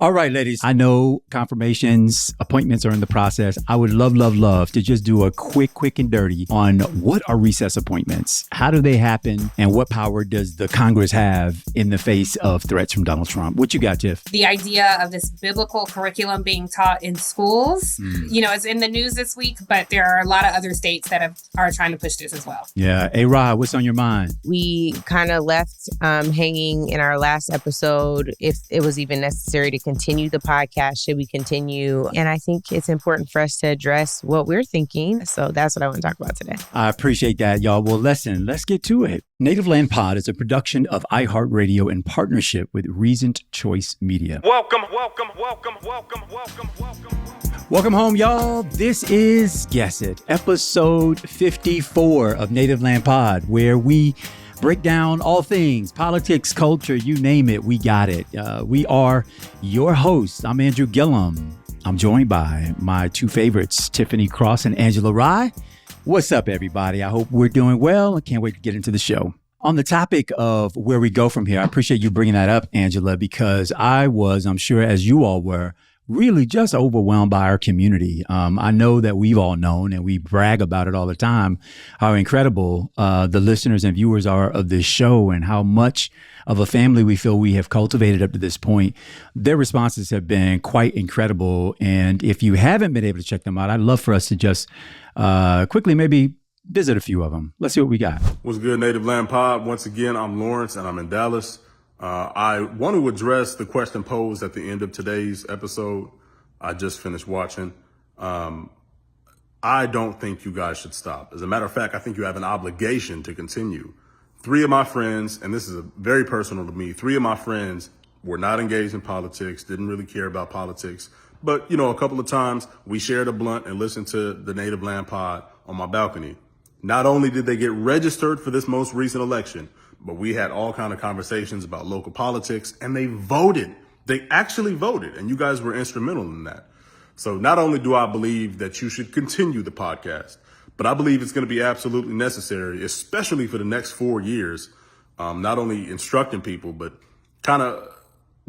All right, ladies. I know confirmations, appointments are in the process. I would love to just do a quick and dirty on what are recess appointments? How do they happen? And what power does the Congress have in the face of threats from Donald Trump? What you got, Tiff? The idea of this biblical curriculum being taught in schools, it's in the news this week, but there are a lot of other states that are trying to push this as well. Yeah. Hey, Rod, what's on your mind? We kind of left hanging in our last episode if it was even necessary to continue the podcast. Should we continue? And I think it's important for us to address what we're thinking. So that's what I want to talk about today. I appreciate that, y'all. Well, listen, let's get to it. Native Land Pod is a production of iHeartRadio in partnership with Reasoned Choice Media. Welcome. Welcome home, y'all. This is Guess It, episode 54 of Native Land Pod, where we break down all things, politics, culture, you name it, we got it. We are your hosts. I'm Andrew Gillum. I'm joined by my two favorites, Tiffany Cross and Angela Rye. What's up, everybody? I hope we're doing well. I can't wait to get into the show. On the topic of where we go from here, I appreciate you bringing that up, Angela, because I'm sure as you all were, really just overwhelmed by our community. I know that we've all known, and we brag about it all the time, how incredible the listeners and viewers are of this show and how much of a family we feel we have cultivated up to this point. Their responses have been quite incredible. And if you haven't been able to check them out, I'd love for us to just quickly maybe visit a few of them. Let's see what we got. What's good, Native Land Pod? Once again, I'm Lawrence and I'm in Dallas. I want to address the question posed at the end of today's episode. I just finished watching. I don't think you guys should stop. As a matter of fact, I think you have an obligation to continue. 3 of my friends, and this is very personal to me, 3 of my friends were not engaged in politics, didn't really care about politics. But, a couple of times we shared a blunt and listened to the Native Land Pod on my balcony. Not only did they get registered for this most recent election, but we had all kind of conversations about local politics, and they voted. They actually voted, and you guys were instrumental in that. So not only do I believe that you should continue the podcast, but I believe it's going to be absolutely necessary, especially for the next 4 years, not only instructing people, but kind of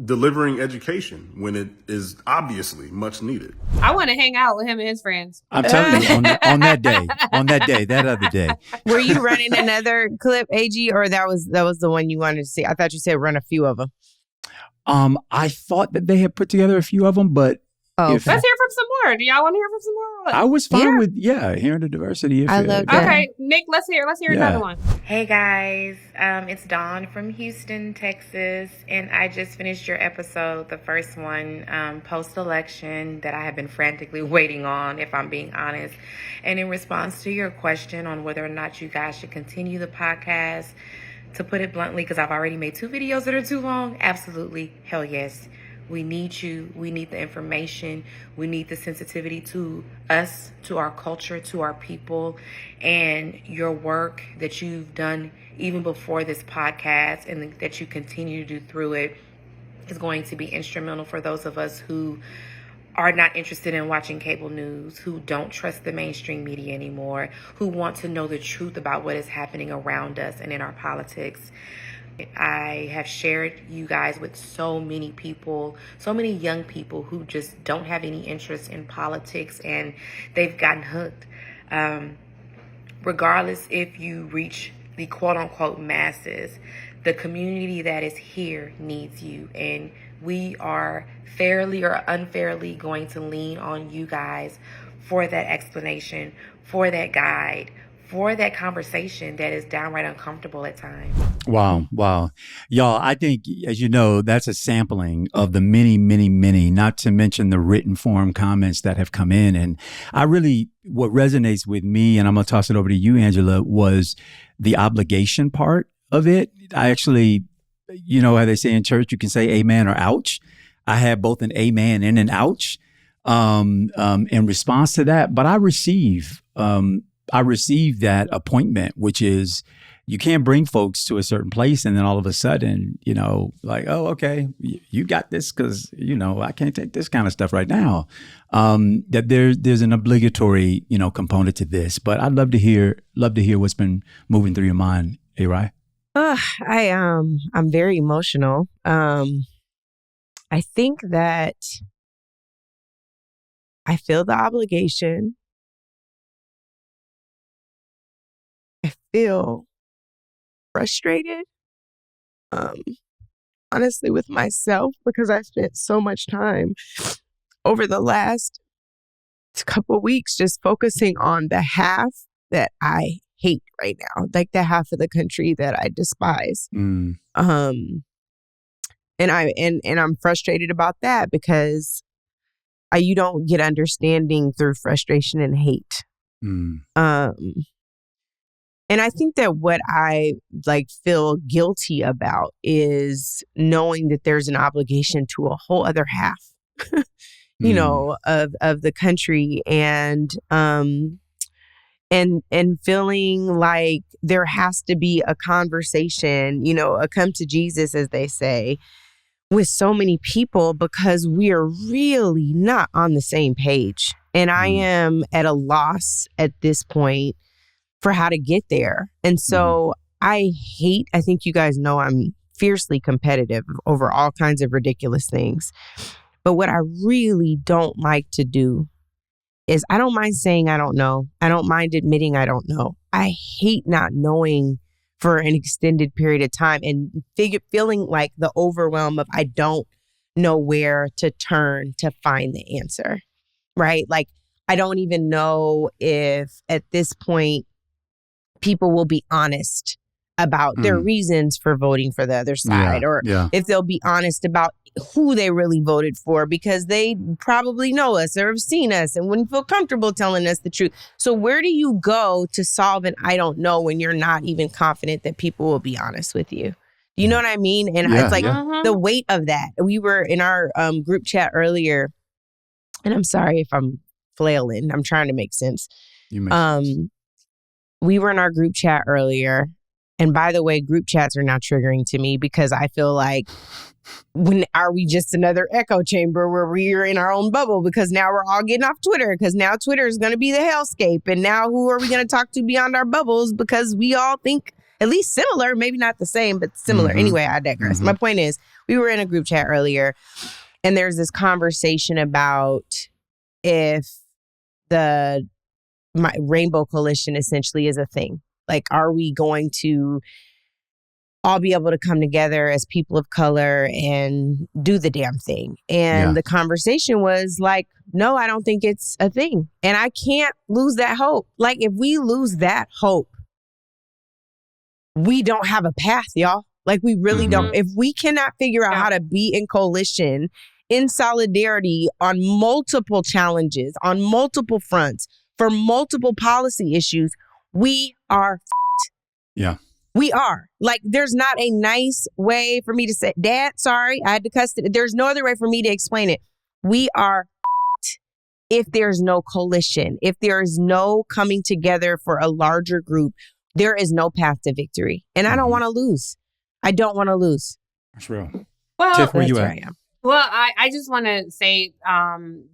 delivering education when it is obviously much needed. I want to hang out with him and his friends. I'm telling you, on that other day. Were you running another clip, AG, or that was the one you wanted to see? I thought you said run a few of them. I thought that they had put together a few of them, but let's hear from some more. Do y'all want to hear from some more? I was fine with hearing the diversity. I love that. Okay, Nick, let's hear another one. Hey guys, it's Dawn from Houston, Texas, and I just finished your episode, the first one, post-election, that I have been frantically waiting on, if I'm being honest. And in response to your question on whether or not you guys should continue the podcast, to put it bluntly, because I've already made 2 videos that are too long, absolutely, hell yes. We need you. We need the information. We need the sensitivity to us, to our culture, to our people. And your work that you've done even before this podcast and that you continue to do through it is going to be instrumental for those of us who are not interested in watching cable news, who don't trust the mainstream media anymore, who want to know the truth about what is happening around us and in our politics. I have shared you guys with so many people, so many young people who just don't have any interest in politics, and they've gotten hooked. Regardless if you reach the quote unquote masses, the community that is here needs you, and we are fairly or unfairly going to lean on you guys for that explanation, for that guide, for that conversation that is downright uncomfortable at times. Wow. Y'all, I think, as you know, that's a sampling of the many, not to mention the written form comments that have come in. And what resonates with me, and I'm going to toss it over to you, Angela, was the obligation part of it. I actually, how they say in church, you can say amen or ouch. I had both an amen and an ouch in response to that. But I received that appointment, which is you can't bring folks to a certain place and then all of a sudden, like, oh, okay, you got this because, I can't take this kind of stuff right now. That there's an obligatory, component to this. But I'd love to hear what's been moving through your mind, Rai. I'm very emotional. I think that I feel the obligation. I feel frustrated, honestly, with myself because I spent so much time over the last couple of weeks just focusing on the half that I hate right now, like the half of the country that I despise. And I'm frustrated about that because you don't get understanding through frustration and hate. And I think that what I feel guilty about is knowing that there's an obligation to a whole other half, you know, of the country, and feeling like there has to be a conversation, you know, a come to Jesus, as they say, with so many people because we are really not on the same page. And I am at a loss at this point for how to get there. And so I think you guys know I'm fiercely competitive over all kinds of ridiculous things. But what I really don't like to do is I don't mind saying I don't know. I don't mind admitting I don't know. I hate not knowing for an extended period of time and feeling like the overwhelm of I don't know where to turn to find the answer, right? Like, I don't even know if at this point people will be honest about their reasons for voting for the other side, or if they'll be honest about who they really voted for, because they probably know us or have seen us and wouldn't feel comfortable telling us the truth. So where do you go to solve an I don't know when you're not even confident that people will be honest with you? You know what I mean? And it's like the weight of that. We were in our group chat earlier, and I'm sorry if I'm flailing. I'm trying to make sense. You make sense. We were in our group chat earlier. And by the way, group chats are now triggering to me because I feel like, are we just another echo chamber where we're in our own bubble? Because now we're all getting off Twitter because now Twitter is going to be the hellscape. And now who are we going to talk to beyond our bubbles? Because we all think at least similar, maybe not the same, but similar. Anyway, I digress. My point is, we were in a group chat earlier and there's this conversation about if the Rainbow Coalition essentially is a thing. Like, are we going to all be able to come together as people of color and do the damn thing? And the conversation was like, no, I don't think it's a thing. And I can't lose that hope. Like, if we lose that hope, we don't have a path, y'all. Like, we really don't. If we cannot figure out how to be in coalition, in solidarity on multiple challenges, on multiple fronts, for multiple policy issues, we are f***ed. Yeah. We are. Like, there's not a nice way for me to say, Dad, sorry, I had to cuss it. There's no other way for me to explain it. We are f***ed if there's no coalition, if there is no coming together for a larger group. There is no path to victory. And I don't want to lose. I don't want to lose. That's real. Well, Tiff, where you at? I am. Well, I just want to say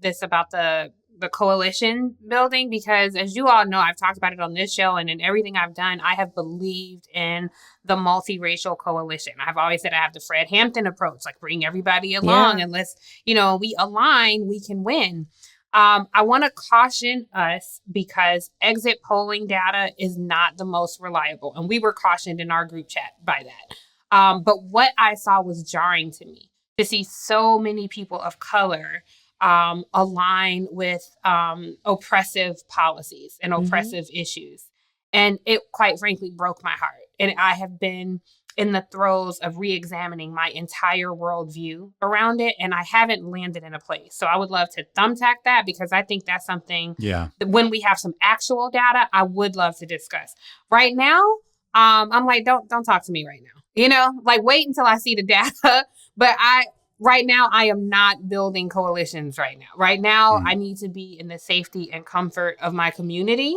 this about the coalition building, because as you all know, I've talked about it on this show and in everything I've done, I have believed in the multiracial coalition. I've always said I have the Fred Hampton approach, like bring everybody along and let's, we align, we can win. I want to caution us because exit polling data is not the most reliable. And we were cautioned in our group chat by that. But what I saw was jarring to me to see so many people of color align with oppressive policies and oppressive issues. And it quite frankly broke my heart. And I have been in the throes of re-examining my entire worldview around it. And I haven't landed in a place. So I would love to thumbtack that because I think that's something that when we have some actual data, I would love to discuss. Right now, I'm like, don't talk to me right now. Like wait until I see the data. But right now, I am not building coalitions right now. Right now, I need to be in the safety and comfort of my community.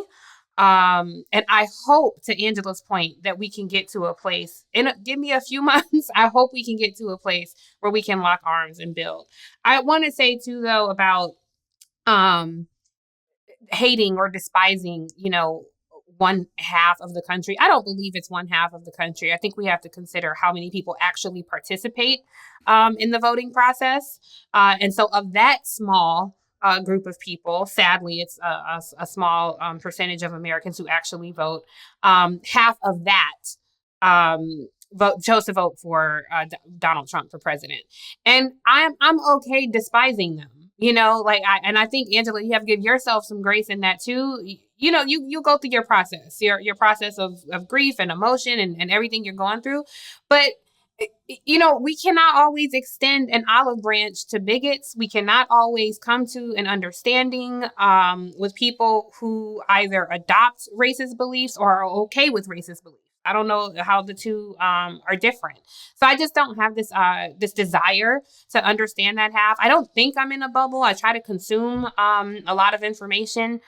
And I hope, to Angela's point, that we can get to a place, and give me a few months, I hope we can get to a place where we can lock arms and build. I want to say, too, though, about hating or despising, one half of the country. I don't believe it's one half of the country. I think we have to consider how many people actually participate in the voting process. And so of that small group of people, sadly, it's a small percentage of Americans who actually vote. Half of that chose to vote for Donald Trump for president. And I'm okay despising them. I think, Angela, you have to give yourself some grace in that too. You go through your process, your process of grief and emotion and everything you're going through. But, we cannot always extend an olive branch to bigots. We cannot always come to an understanding with people who either adopt racist beliefs or are okay with racist beliefs. I don't know how the two are different. So I just don't have this desire to understand that half. I don't think I'm in a bubble. I try to consume a lot of information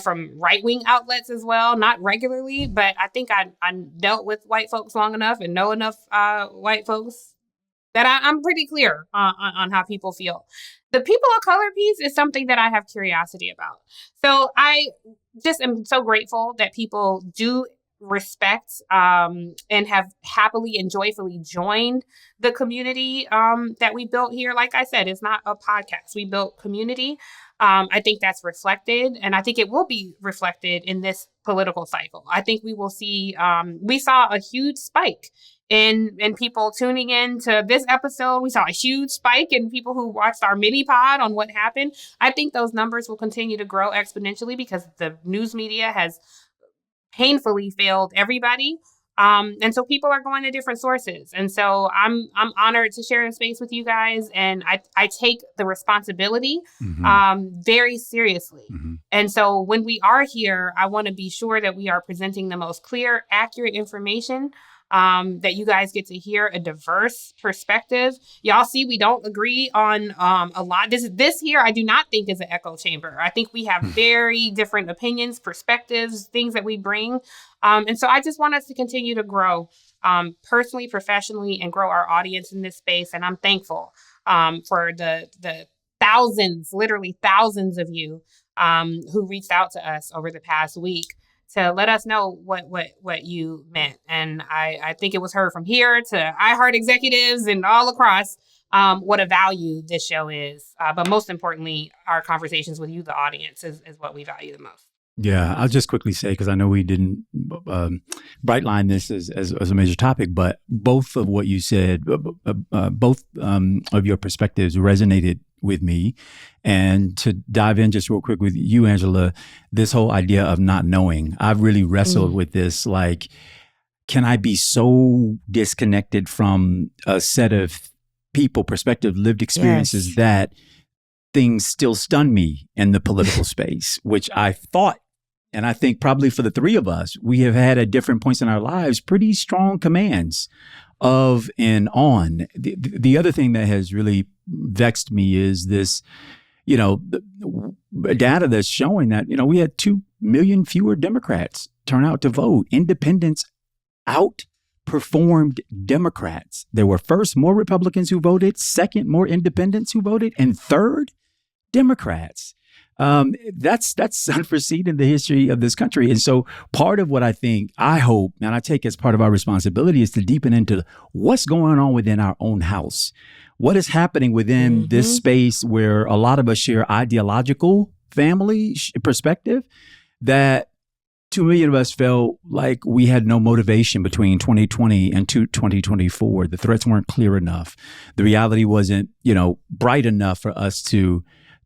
from right-wing outlets as well, not regularly, but I think I dealt with white folks long enough and know enough white folks that I'm pretty clear on how people feel. The people of color piece is something that I have curiosity about. So I just am so grateful that people do respect and have happily and joyfully joined the community that we built here. Like I said, it's not a podcast. We built community. I think that's reflected, and I think it will be reflected in this political cycle. I think we will see, we saw a huge spike in people tuning in to this episode. We saw a huge spike in people who watched our MiniPod on what happened. I think those numbers will continue to grow exponentially because the news media has painfully failed everybody. And so people are going to different sources. And so I'm honored to share a space with you guys. And I take the responsibility very seriously. Mm-hmm. And so when we are here, I want to be sure that we are presenting the most clear, accurate information, that you guys get to hear a diverse perspective. Y'all see, we don't agree on a lot. This here, I do not think is an echo chamber. I think we have very different opinions, perspectives, things that we bring. And so I just want us to continue to grow personally, professionally, and grow our audience in this space. And I'm thankful for the thousands, literally thousands of you who reached out to us over the past week to let us know what you meant. And I think it was heard from here to iHeart executives and all across what a value this show is. But most importantly, our conversations with you, the audience, is what we value the most. Yeah, I'll just quickly say, because I know we didn't bright line this as a major topic, but both of what you said, both of your perspectives resonated with me. And to dive in just real quick with you, Angela, this whole idea of not knowing, I've really wrestled with this. Like, can I be so disconnected from a set of people, perspective, lived experiences that things still stun me in the political space, which I thought, and I think probably for the three of us, we have had at different points in our lives pretty strong commands of and on. The other thing that has really vexed me is this, data that's showing that, we had 2 million fewer Democrats turn out to vote. Independents outperformed Democrats. There were first more Republicans who voted, second more independents who voted, and third Democrats. That's unforeseen in the history of this country. And so part of what I hope, and I take as part of our responsibility, is to deepen into what's going on within our own house. What is happening within this space where a lot of us share ideological family perspective, that 2 million of us felt like we had no motivation between 2020 and 2024. The threats weren't clear enough. The reality wasn't, bright enough for us to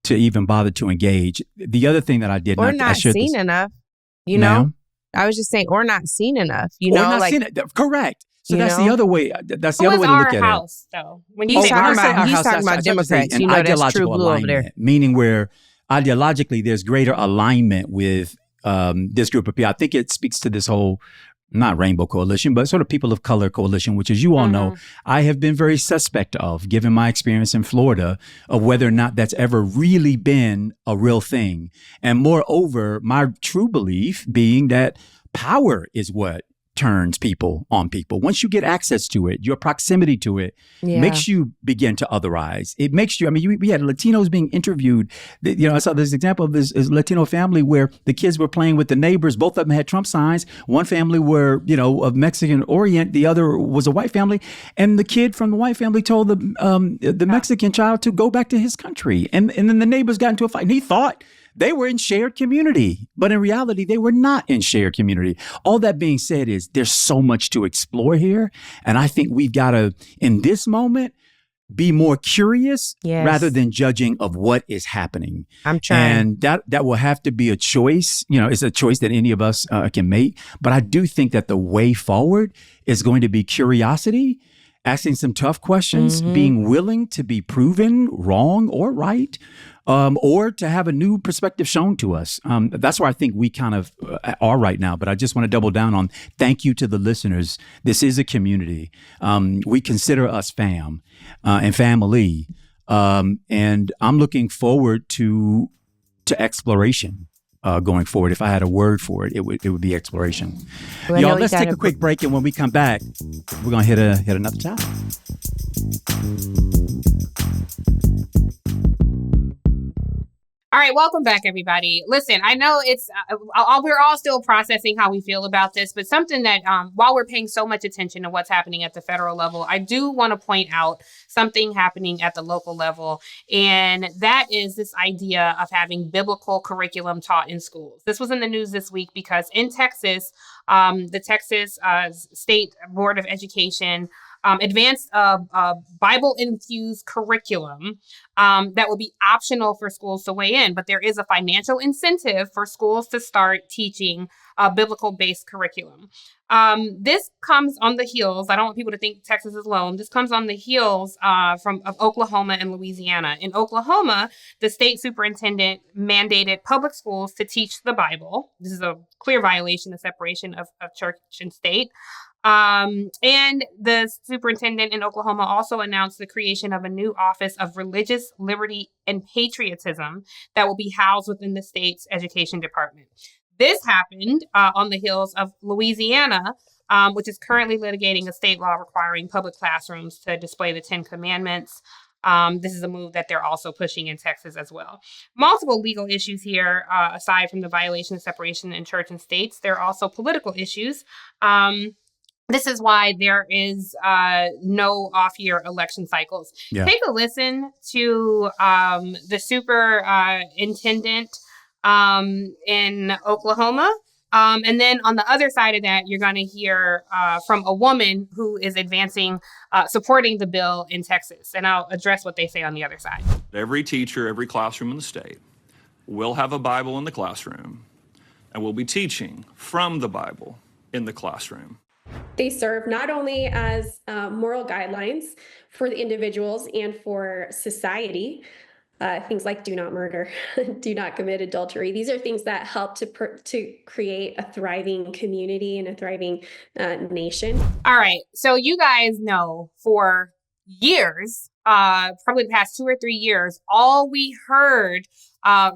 even bother to engage. The other thing that I did not seen enough, I was just saying, or not seen enough, seen it. Correct. So that's the other way. That's the other way to look at it. House, though. When he's talking about Democrats, that's true blue over there. Meaning where ideologically there's greater alignment with this group of people. I think it speaks to this whole, not rainbow coalition, but sort of people of color coalition, which, as you all know, I have been very suspect of, given my experience in Florida, of whether or not that's ever really been a real thing. And moreover, my true belief being that power is what turns people on people. Once you get access to it, your proximity to it makes you begin to otherize. It makes you, I mean, we had Latinos being interviewed. I saw this example of this Latino family where the kids were playing with the neighbors. Both of them had Trump signs. One family were, of Mexican orient. The other was a white family. And the kid from the white family told the Mexican child to go back to his country. And then the neighbors got into a fight. And he thought they were in shared community, but in reality, they were not in shared community. All that being said is there's so much to explore here. And I think we've got to, in this moment, be more curious rather than judging of what is happening. I'm trying. And that will have to be a choice. It's a choice that any of us can make. But I do think that the way forward is going to be curiosity, asking some tough questions, being willing to be proven wrong or right, or to have a new perspective shown to us. That's where I think we kind of are right now. But I just want to double down on thank you to the listeners. This is a community. We consider us fam and family. And I'm looking forward to exploration. Going forward, if I had a word for it, it would be exploration. Well, Y'all, let's take a quick break, and when we come back, we're gonna hit another topic. All right, welcome back, everybody. Listen, I know it's we're all still processing how we feel about this, but something that while we're paying so much attention to what's happening at the federal level, I do want to point out something happening at the local level, and that is this idea of having biblical curriculum taught in schools. This was in the news this week because in Texas, the Texas State Board of Education advanced a Bible-infused curriculum that will be optional for schools to weigh in. But there is a financial incentive for schools to start teaching biblical-based curriculum. This comes on the heels. I don't want people to think Texas is alone. This comes on the heels of Oklahoma and Louisiana. In Oklahoma, the state superintendent mandated public schools to teach the Bible. This is a clear violation of separation of church and state. And the superintendent in Oklahoma also announced the creation of a new Office of Religious Liberty and Patriotism that will be housed within the state's education department. This happened on the heels of Louisiana, which is currently litigating a state law requiring public classrooms to display the 10 Commandments. This is a move that they're also pushing in Texas as well. Multiple legal issues here, aside from the violation of separation in church and states. There are also political issues. This is why there is no off-year election cycles. Yeah. Take a listen to the superintendent in Oklahoma. And then on the other side of that, you're going to hear from a woman who is advancing, supporting the bill in Texas. And I'll address what they say on the other side. Every teacher, every classroom in the state will have a Bible in the classroom and will be teaching from the Bible in the classroom. They serve not only as moral guidelines for the individuals and for society, things like do not murder, do not commit adultery. These are things that help to create a thriving community and a thriving nation. All right. So you guys know for years, probably the past 2 or 3 years, all we heard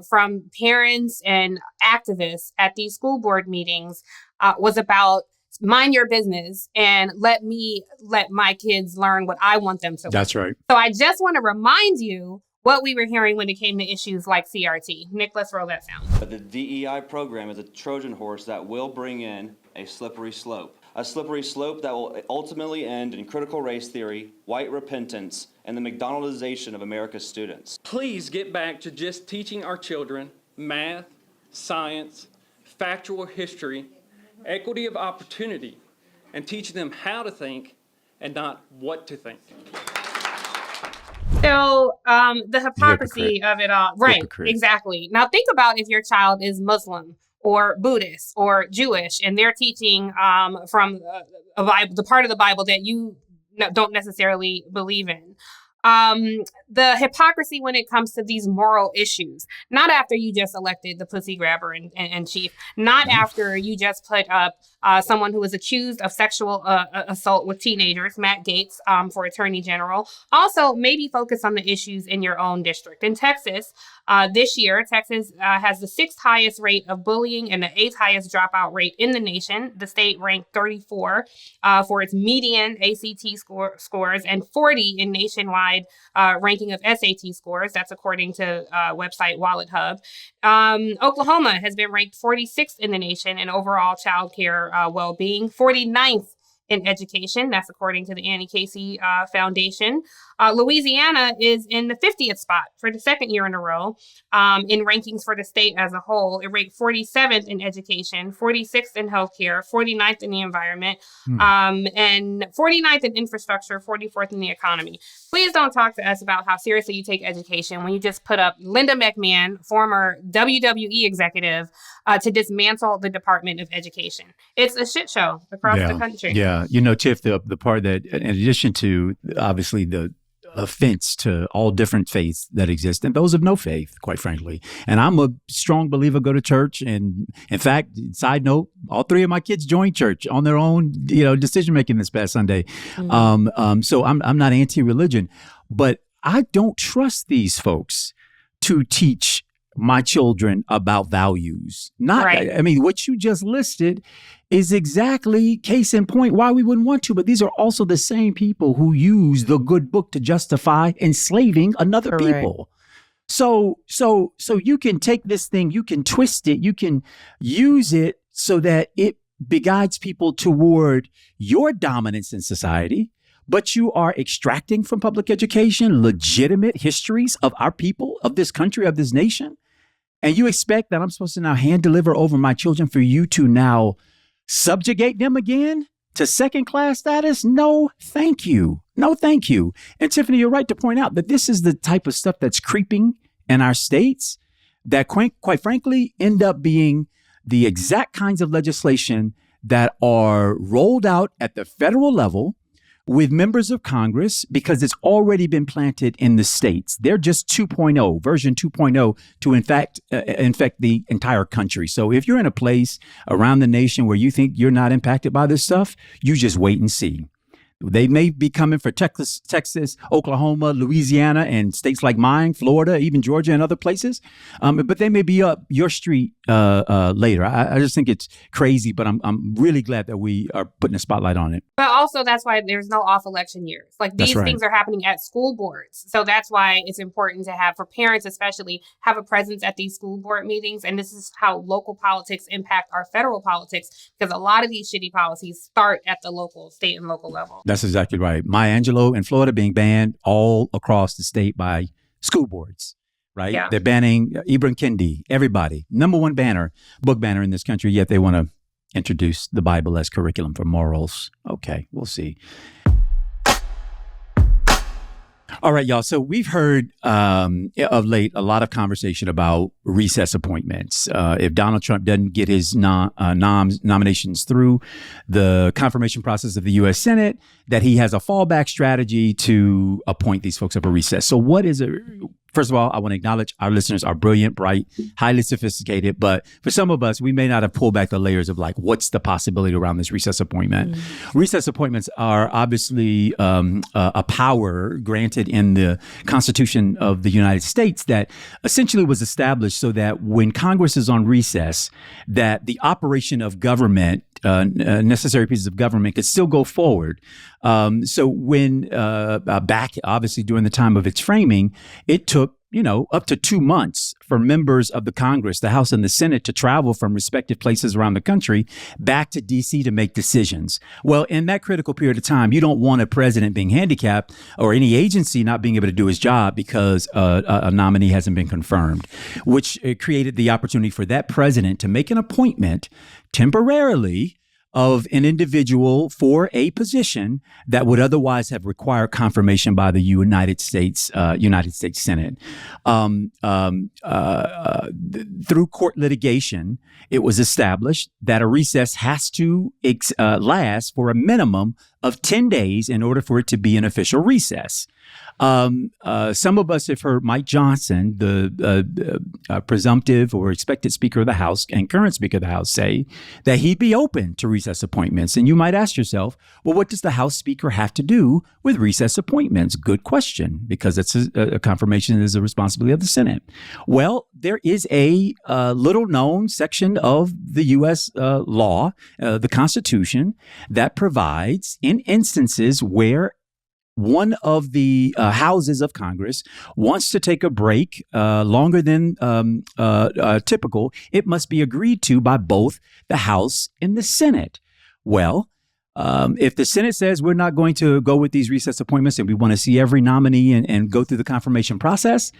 from parents and activists at these school board meetings was about mind your business and let my kids learn what I want them to learn. That's right. So I just want to remind you what we were hearing when it came to issues like CRT. Nick, let's roll that sound. The DEI program is a Trojan horse that will bring in a slippery slope that will ultimately end in critical race theory, white repentance, and the McDonaldization of America's students. Please get back to just teaching our children math, science, factual history, equity of opportunity, and teaching them how to think and not what to think. So the hypocrisy Hypocrite. of it all. Right, Hypocrite. exactly. Now think about if your child is Muslim or Buddhist or Jewish and they're teaching from a Bible, the part of the Bible that you don't necessarily believe in. The hypocrisy when it comes to these moral issues, not after you just elected the pussy grabber and chief, not after you just put up someone who was accused of sexual assault with teenagers, Matt Gaetz, for attorney general. Also, maybe focus on the issues in your own district. In Texas, this year, Texas has the 6th highest rate of bullying and the 8th highest dropout rate in the nation. The state ranked 34 for its median ACT scores and 40 in nationwide ranking of SAT scores. That's according to website Wallet Hub. Oklahoma has been ranked 46th in the nation in overall child care well-being, 49th in education. That's according to the Annie Casey Foundation. Louisiana is in the 50th spot for the 2nd year in a row in rankings for the state as a whole. It ranked 47th in education, 46th in healthcare, 49th in the environment, and 49th in infrastructure, 44th in the economy. Please don't talk to us about how seriously you take education when you just put up Linda McMahon, former WWE executive, to dismantle the Department of Education. It's a shit show across the country. Yeah. You know, Tiff, the part that, in addition to obviously the offense to all different faiths that exist and those of no faith, quite frankly. And I'm a strong believer, go to church. And in fact, side note, all 3 of my kids joined church on their own, decision making this past Sunday. So I'm not anti-religion, but I don't trust these folks to teach my children about values. I mean, what you just listed is exactly case in point why we wouldn't want to. But these are also the same people who use the good book to justify enslaving another people. So you can take this thing, you can twist it, you can use it so that it beguides people toward your dominance in society. But you are extracting from public education legitimate histories of our people, of this country, of this nation. And you expect that I'm supposed to now hand deliver over my children for you to now subjugate them again to second-class status? No, thank you. No, thank you. And Tiffany, you're right to point out that this is the type of stuff that's creeping in our states that quite frankly end up being the exact kinds of legislation that are rolled out at the federal level with members of Congress because it's already been planted in the states. They're just 2.0, version 2.0 to infect the entire country. So if you're in a place around the nation where you think you're not impacted by this stuff, you just wait and see. They may be coming for Texas, Oklahoma, Louisiana, and states like mine, Florida, even Georgia and other places. But they may be up your street later. I just think it's crazy, but I'm really glad that we are putting a spotlight on it. But also that's why there's no off election years. Like these things are happening at school boards. So that's why it's important to have, for parents especially, have a presence at these school board meetings. And this is how local politics impact our federal politics, because a lot of these shitty policies start at the local, state and local level. That's exactly right. Maya Angelou in Florida being banned all across the state by school boards, right? Yeah. They're banning Ibram Kendi, everybody. #1 book banner in this country, yet they want to introduce the Bible as curriculum for morals. Okay, we'll see. All right, y'all. So we've heard of late a lot of conversation about recess appointments. If Donald Trump doesn't get his nominations through the confirmation process of the U.S. Senate, that he has a fallback strategy to appoint these folks up a recess. So what is it? First of all, I want to acknowledge our listeners are brilliant, bright, highly sophisticated. But for some of us, we may not have pulled back the layers of like, what's the possibility around this recess appointment? Recess appointments are obviously a power granted in the Constitution of the United States that essentially was established so that when Congress is on recess, that the operation of government, necessary pieces of government could still go forward. So when back, obviously, during the time of its framing, it took, up to 2 months for members of the Congress, the House and the Senate, to travel from respective places around the country back to D.C. to make decisions. Well, in that critical period of time, you don't want a president being handicapped or any agency not being able to do his job because a nominee hasn't been confirmed, which created the opportunity for that president to make an appointment temporarily of an individual for a position that would otherwise have required confirmation by the United States Senate. Through court litigation, it was established that a recess has to last for a minimum of 10 days in order for it to be an official recess. Some of us have heard Mike Johnson, the presumptive or expected Speaker of the House and current Speaker of the House, say that he'd be open to recess appointments. And you might ask yourself, well, what does the House Speaker have to do with recess appointments? Good question, because it's a confirmation is a responsibility of the Senate. Well, there is a little known section of the U.S. Law, the Constitution, that provides in instances where one of the houses of Congress wants to take a break longer than typical, it must be agreed to by both the House and the Senate. Well, if the Senate says we're not going to go with these recess appointments and we want to see every nominee and go through the confirmation process,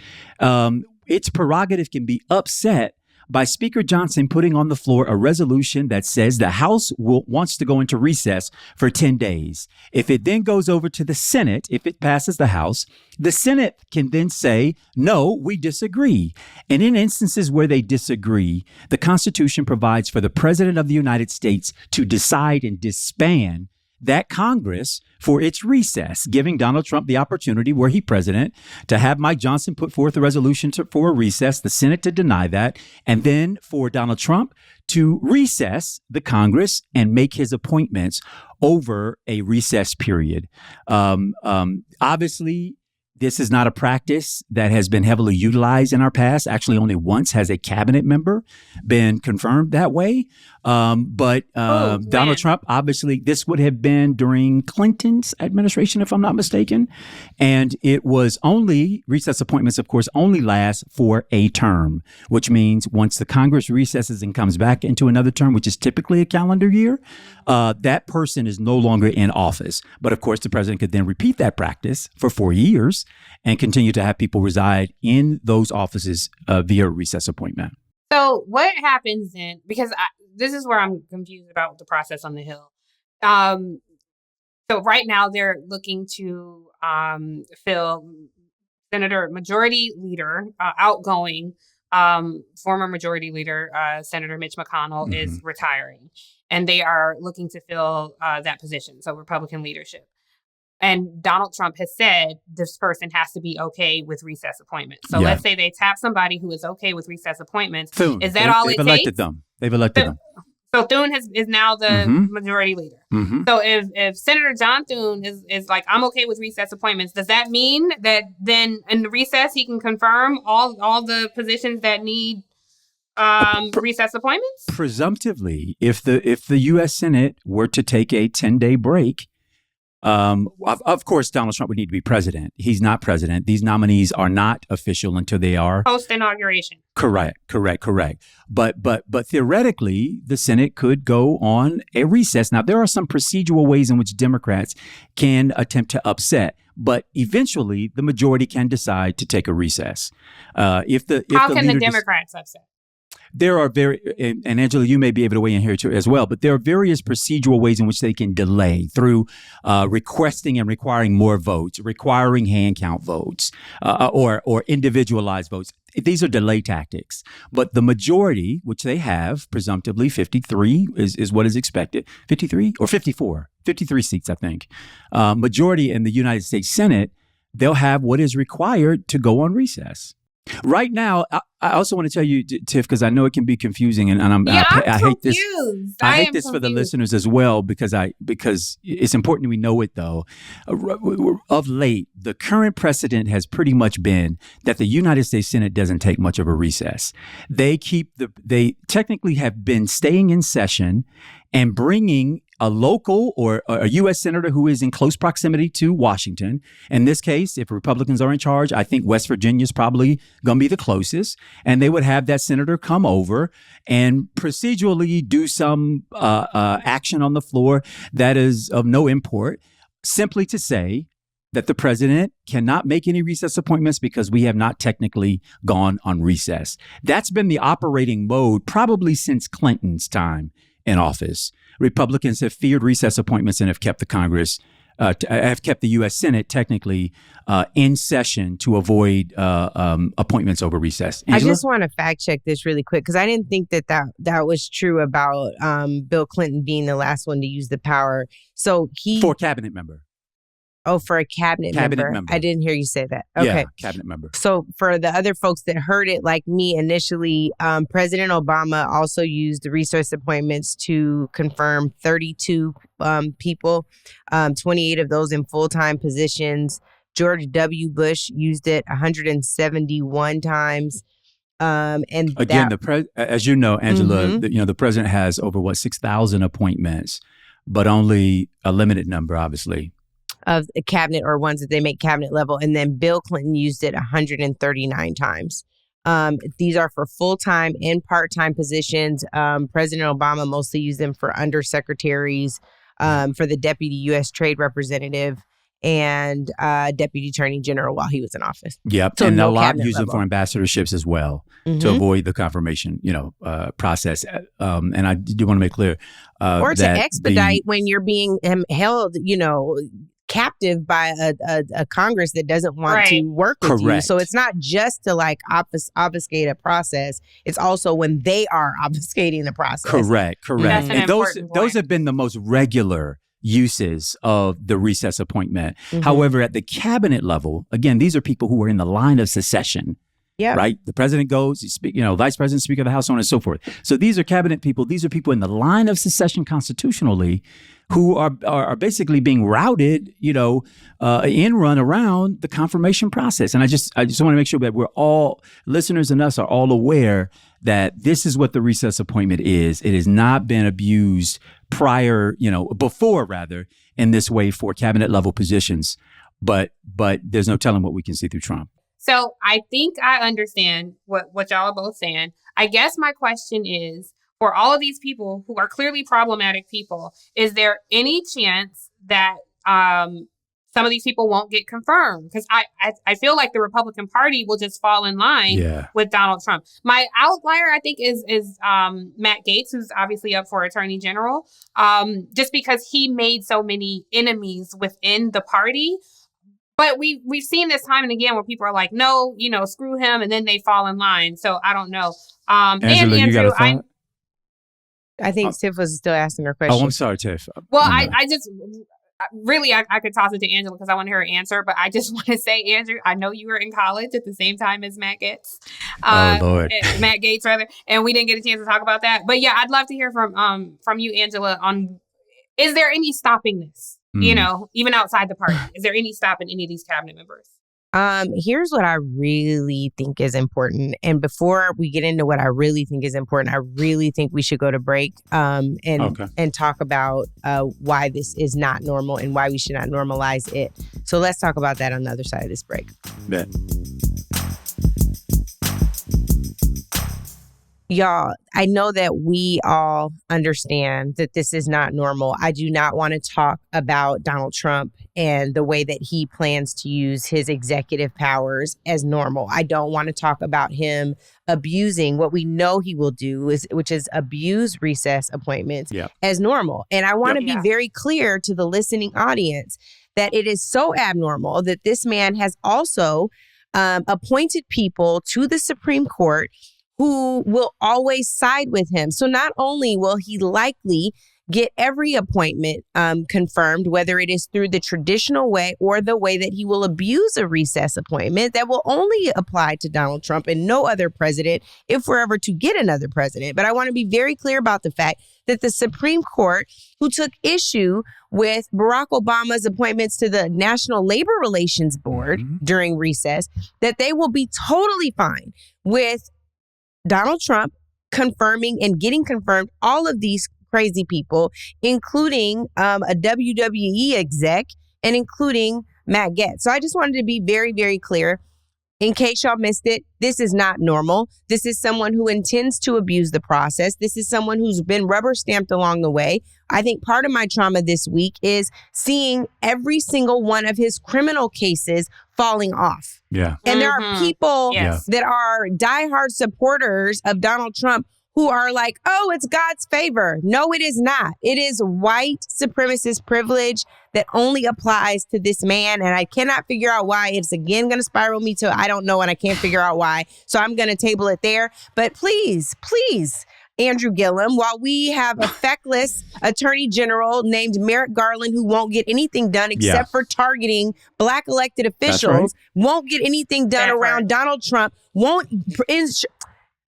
its prerogative can be upset by Speaker Johnson putting on the floor a resolution that says the House wants to go into recess for 10 days. If it then goes over to the Senate, if it passes the House, the Senate can then say, no, we disagree. And in instances where they disagree, the Constitution provides for the President of the United States to decide and disband that Congress for its recess, giving Donald Trump the opportunity, were he president, to have Mike Johnson put forth a resolution for a recess, the Senate to deny that, and then for Donald Trump to recess the Congress and make his appointments over a recess period. Obviously, this is not a practice that has been heavily utilized in our past. Actually, only once has a cabinet member been confirmed that way. But Donald Trump, obviously, this would have been during Clinton's administration, if I'm not mistaken. And it was only, recess appointments, of course, only last for a term, which means once the Congress recesses and comes back into another term, which is typically a calendar year, that person is no longer in office. But of course, the president could then repeat that practice for 4 years and continue to have people reside in those offices via recess appointment. So what happens then? Because this is where I'm confused about the process on the Hill. So right now they're looking to fill Senator Majority Leader, outgoing former Majority Leader, Senator Mitch McConnell is retiring, and they are looking to fill that position. So Republican leadership. And Donald Trump has said this person has to be okay with recess appointments. So let's say they tap somebody who is okay with recess appointments. Thune. Is that all it takes? They've elected them. They've elected them. So Thune is now the majority leader. So if Senator John Thune is like, I'm okay with recess appointments, does that mean that then in the recess he can confirm all the positions that need recess appointments? Presumptively, if the U.S. Senate were to take a 10-day break, of course, Donald Trump would need to be president. He's not president. These nominees are not official until they are post-inauguration. Correct. But theoretically, the Senate could go on a recess. Now, there are some procedural ways in which Democrats can attempt to upset, but eventually the majority can decide to take a recess. How can the Democrats upset? There are and Angela, you may be able to weigh in here too as well, but there are various procedural ways in which they can delay through requesting and requiring more votes, requiring hand count votes, or individualized votes. These are delay tactics. But the majority, which they have, presumptively 53 is what is expected. 53 or 54? 53 seats, I think. Majority in the United States Senate, they'll have what is required to go on recess. Right now, I also want to tell you, Tiff, because I know it can be confusing, and I hate this. I hate this for the listeners as well, because it's important we know it though. Of late, the current precedent has pretty much been that the United States Senate doesn't take much of a recess. They technically have been staying in session and bringing a local or a U.S. senator who is in close proximity to Washington. In this case, if Republicans are in charge, I think West Virginia is probably going to be the closest. And they would have that senator come over and procedurally do some action on the floor that is of no import, simply to say that the president cannot make any recess appointments because we have not technically gone on recess. That's been the operating mode probably since Clinton's time in office. Republicans have feared recess appointments and have kept the Congress, have kept the U.S. Senate technically in session to avoid appointments over recess. Angela? I just want to fact check this really quick, because I didn't think that was true about Bill Clinton being the last one to use the power. So for cabinet member. Oh, for a cabinet member. I didn't hear you say that. Okay. Yeah, cabinet member. So for the other folks that heard it like me initially, President Obama also used the resource appointments to confirm 32 people, 28 of those in full-time positions. George W. Bush used it 171 times. And again, as you know, Angela, the president has over 6,000 appointments, but only a limited number, obviously, of the cabinet or ones that they make cabinet level. And then Bill Clinton used it 139 times. These are for full-time and part-time positions. President Obama mostly used them for undersecretaries, for the deputy U.S. trade representative, and deputy attorney general while he was in office. Yep, so and a lot use them for ambassadorships as well to avoid the confirmation, process. And I do want to make clear, or to expedite when you're being held, captive by a Congress that doesn't want to work with you. So it's not just to like obfuscate a process. It's also when they are obfuscating the process. Correct. That's And those have been the most regular uses of the recess appointment. However, at the cabinet level, again, these are people who are in the line of succession. Yeah. Right. The president goes, vice president, speaker of the House, so on and so forth. So these are cabinet people. These are people in the line of succession constitutionally who are basically being routed, in run around the confirmation process. And I just want to make sure that we're all, listeners and us, are all aware that this is what the recess appointment is. It has not been abused before in this way for cabinet level positions. But there's no telling what we can see through Trump. So I think I understand what y'all are both saying. I guess my question is, for all of these people who are clearly problematic people, is there any chance that some of these people won't get confirmed? Because I feel like the Republican Party will just fall in line with Donald Trump. My outlier, I think, is Matt Gaetz, who's obviously up for Attorney General, just because he made so many enemies within the party. But we've seen this time and again where people are like, no, screw him, and then they fall in line. So I don't know. Angela, and Andrew, you got a thought? I think Tiff was still asking her question. Oh, I'm sorry, Tiff. Well, I just really, I could toss it to Angela because I want to hear her answer. But I just want to say, Andrew, I know you were in college at the same time as Matt Gaetz. Lord. Matt Gaetz, rather. And we didn't get a chance to talk about that. But yeah, I'd love to hear from you, Angela, on, is there any stopping this? Even outside the party, is there any stopping any of these cabinet members? Here's what I really think is important. And before we get into what I really think is important, I really think we should go to break and talk about why this is not normal and why we should not normalize it. So let's talk about that on the other side of this break. Bet. Y'all, I know that we all understand that this is not normal. I do not want to talk about Donald Trump and the way that he plans to use his executive powers as normal. I don't want to talk about him abusing what we know he will do, which is abuse recess appointments as normal. And I want to be very clear to the listening audience that it is so abnormal that this man has also appointed people to the Supreme Court who will always side with him. So not only will he likely get every appointment confirmed, whether it is through the traditional way or the way that he will abuse a recess appointment that will only apply to Donald Trump and no other president if we're ever to get another president. But I want to be very clear about the fact that the Supreme Court, who took issue with Barack Obama's appointments to the National Labor Relations Board during recess, that they will be totally fine with Donald Trump confirming and getting confirmed all of these crazy people, including a WWE exec and including Matt Gaetz. So I just wanted to be very, very clear. In case y'all missed it, this is not normal. This is someone who intends to abuse the process. This is someone who's been rubber stamped along the way. I think part of my trauma this week is seeing every single one of his criminal cases falling off. Yeah. And there are people that are diehard supporters of Donald Trump who are like, oh, it's God's favor. No, it is not. It is white supremacist privilege that only applies to this man. And I cannot figure out why. It's again going to spiral me to I don't know, and I can't figure out why. So I'm going to table it there. But please, Andrew Gillum, while we have a feckless attorney general named Merrick Garland who won't get anything done except for targeting Black elected officials, won't get anything done around Donald Trump,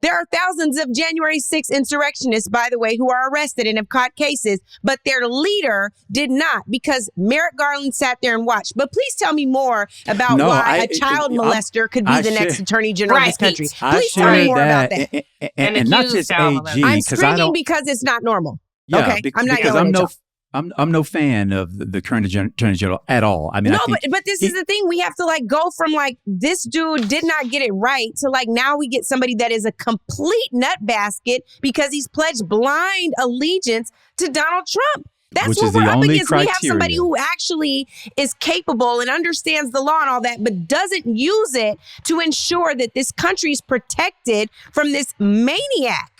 there are thousands of January 6th insurrectionists, by the way, who are arrested and have caught cases, but their leader did not because Merrick Garland sat there and watched. But please tell me more about why a child molester could be the next attorney general of this country. Please tell me more about that. And not just AG. I'm screaming because it's not normal. Okay, I'm not yelling at y'all. I'm no fan of the current attorney general at all. I mean, no, but this is the thing. We have to go from this dude did not get it right to now we get somebody that is a complete nut basket because he's pledged blind allegiance to Donald Trump. That's what we're up against. We have somebody who actually is capable and understands the law and all that, but doesn't use it to ensure that this country is protected from this maniac.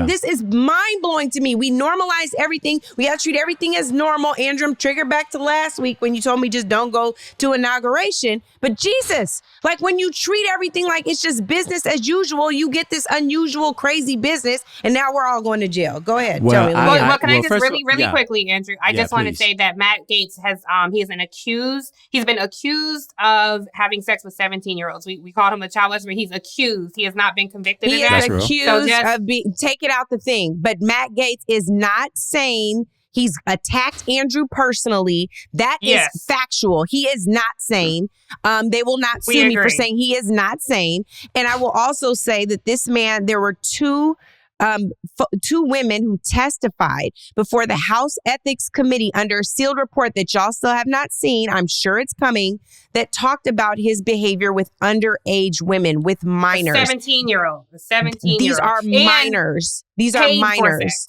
This is mind-blowing to me. We normalize everything. We got to treat everything as normal. Andrew, I'm triggered back to last week when you told me just don't go to inauguration. But Jesus, when you treat everything like it's just business as usual, you get this unusual, crazy business, and now we're all going to jail. Go ahead. Tell me. Can I just really quickly, Andrew? I just want to say that Matt Gaetz he's been accused of having sex with 17-year-olds. We called him a child molester, but he's accused. He has not been convicted of that. He is accused of being... Take it out the thing. But Matt Gaetz is not saying he's attacked Andrew personally. That is factual. He is not sane. They will not sue me for saying he is not sane. And I will also say that this man, there were two women who testified before the House Ethics Committee under a sealed report that y'all still have not seen. I'm sure it's coming, that talked about his behavior with underage women, with minors. 17-year-old. These are minors. These are minors.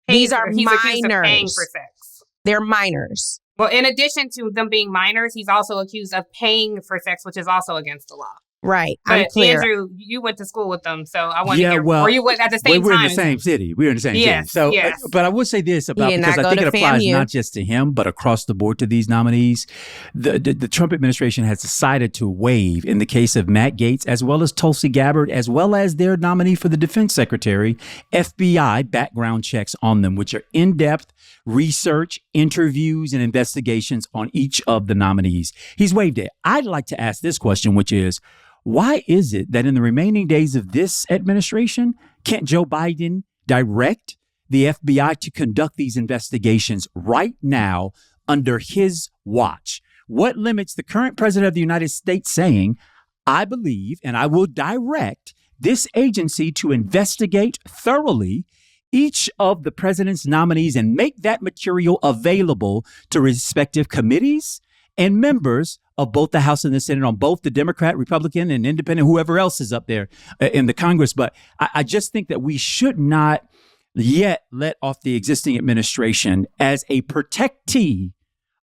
These are minors. Paying for sex. They're minors. Well, in addition to them being minors, he's also accused of paying for sex, which is also against the law. Right. But I'm clear. Andrew, you went to school with them, so I want to hear. Or you went at the same time. We're in the same city. We're in the same city. So, but I would say this about, because I think it applies not just to him, but across the board to these nominees. The Trump administration has decided to waive, in the case of Matt Gaetz, as well as Tulsi Gabbard, as well as their nominee for the defense secretary, FBI background checks on them, which are in-depth research, interviews, and investigations on each of the nominees. He's waived it. I'd like to ask this question, which is, why is it that in the remaining days of this administration, can't Joe Biden direct the FBI to conduct these investigations right now under his watch? What limits the current president of the United States saying, I believe and I will direct this agency to investigate thoroughly each of the president's nominees and make that material available to respective committees and members of both the House and the Senate, on both the Democrat, Republican, and Independent, whoever else is up there in the Congress. But I just think that we should not yet let off the existing administration as a protectee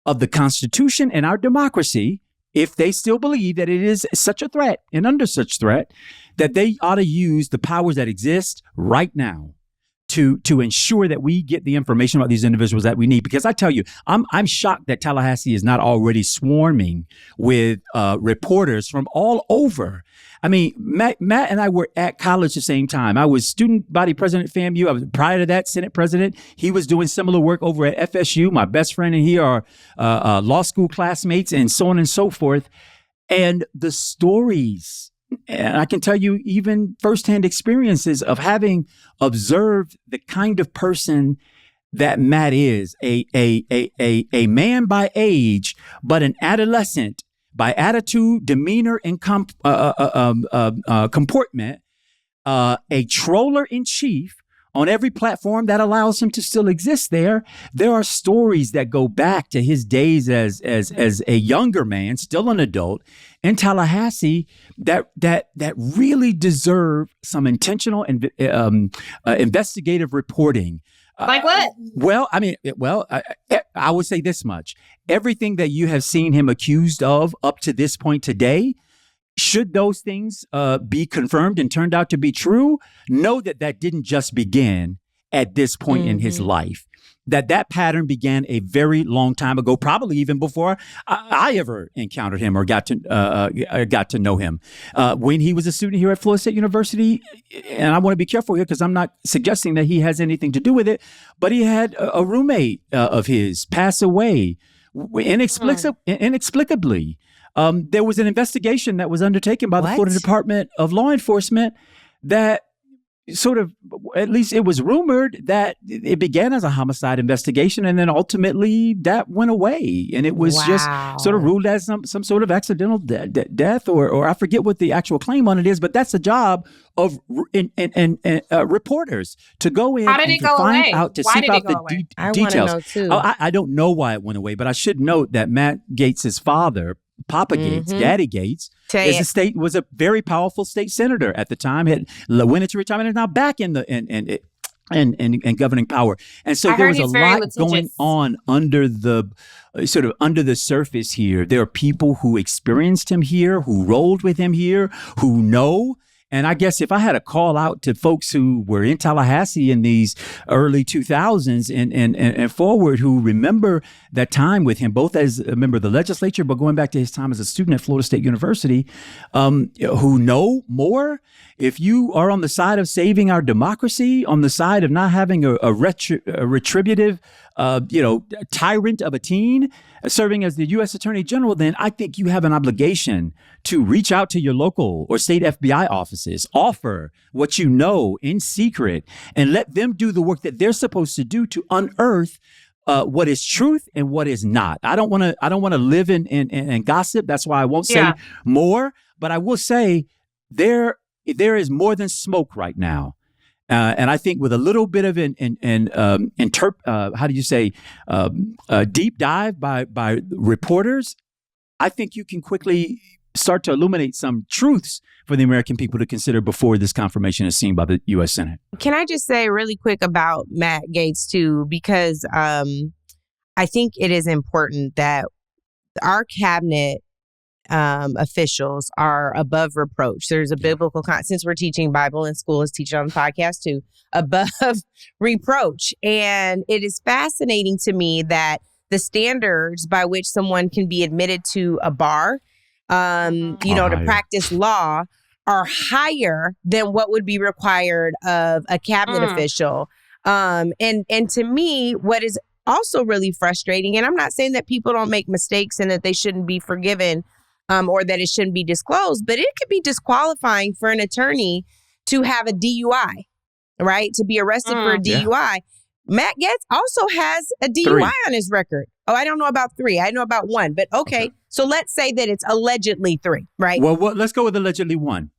of the Constitution and our democracy, if they still believe that it is such a threat and under such threat, that they ought to use the powers that exist right now to ensure that we get the information about these individuals that we need. Because I tell you, I'm shocked that Tallahassee is not already swarming with reporters from all over. I mean, Matt and I were at college at the same time. I was student body president at FAMU. I was prior to that Senate president. He was doing similar work over at FSU. My best friend and he are law school classmates, and so on and so forth. And the stories, and I can tell you even firsthand experiences of having observed the kind of person that Matt is, a man by age, but an adolescent by attitude, demeanor, and comportment, a troller in chief on every platform that allows him to still exist there. There are stories that go back to his days as a younger man, still an adult, in Tallahassee that really deserve some intentional investigative reporting. Like what? Well, I mean, I would say this much. Everything that you have seen him accused of up to this point today, should those things be confirmed and turned out to be true, know that didn't just begin at this point in his life. that pattern began a very long time ago, probably even before I ever encountered him or got to know him. When he was a student here at Florida State University, and I want to be careful here because I'm not suggesting that he has anything to do with it, but he had a roommate of his pass away inexplicably. There was an investigation that was undertaken by the Florida Department of Law Enforcement that sort of, at least it was rumored that it began as a homicide investigation, and then ultimately that went away, and it was just sort of ruled as some sort of accidental death, or I forget what the actual claim on it is, but that's the job of reporters to go in and to find out, to seek out the details. I want to know too. I don't know why it went away, but I should note that Matt Gaetz' father, Papa Gaetz, Daddy Gaetz, was a very powerful state senator at the time. Had went into retirement and is now back in governing power. And so there was a lot going on under the surface here. There are people who experienced him here, who rolled with him here, who know. And I guess if I had to call out to folks who were in Tallahassee in these early 2000s and forward, who remember that time with him, both as a member of the legislature, but going back to his time as a student at Florida State University, who know more, if you are on the side of saving our democracy, on the side of not having a retributive, tyrant of a teen serving as the U.S. Attorney General, then I think you have an obligation to reach out to your local or state FBI offices, offer what you know in secret, and let them do the work that they're supposed to do to unearth what is truth and what is not. I don't want to live in gossip. That's why I won't say more. But I will say there is more than smoke right now. And I think with a little bit of deep dive by reporters, I think you can quickly start to illuminate some truths for the American people to consider before this confirmation is seen by the U.S. Senate. Can I just say really quick about Matt Gaetz too, because I think it is important that our cabinet officials are above reproach. There's a biblical since we're teaching Bible in school, let's teach it on the podcast too, above reproach. And it is fascinating to me that the standards by which someone can be admitted to a bar, to practice law, are higher than what would be required of a cabinet official. And to me, what is also really frustrating, and I'm not saying that people don't make mistakes and that they shouldn't be forgiven, or that it shouldn't be disclosed, but it could be disqualifying for an attorney to have a DUI, right? To be arrested for a DUI. Yeah. Matt Gaetz also has a DUI on his record. Oh, I don't know about 3. I know about 1, but okay. So let's say that it's allegedly 3, right? Well, let's go with allegedly 1.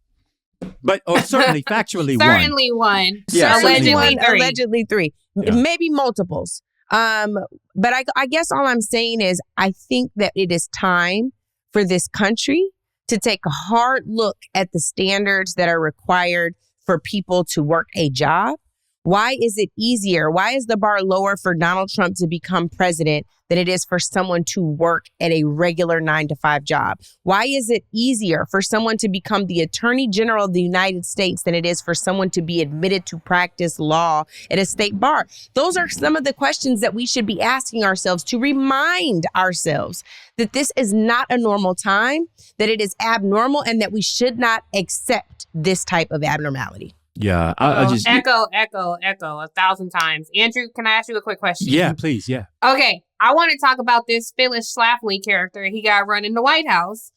But certainly factually 1. Certainly 1. Yeah, allegedly 3. Yeah. Maybe multiples. But I guess all I'm saying is I think that it is time for this country to take a hard look at the standards that are required for people to work a job. Why is it easier? Why is the bar lower for Donald Trump to become president than it is for someone to work at a regular 9-to-5 job? Why is it easier for someone to become the Attorney General of the United States than it is for someone to be admitted to practice law at a state bar? Those are some of the questions that we should be asking ourselves to remind ourselves that this is not a normal time, that it is abnormal, and that we should not accept this type of abnormality. Yeah, I just echo 1,000 times. Andrew, can I ask you a quick question? Yeah, please. Yeah. Okay, I want to talk about this Phyllis Schlafly character he got running the White House.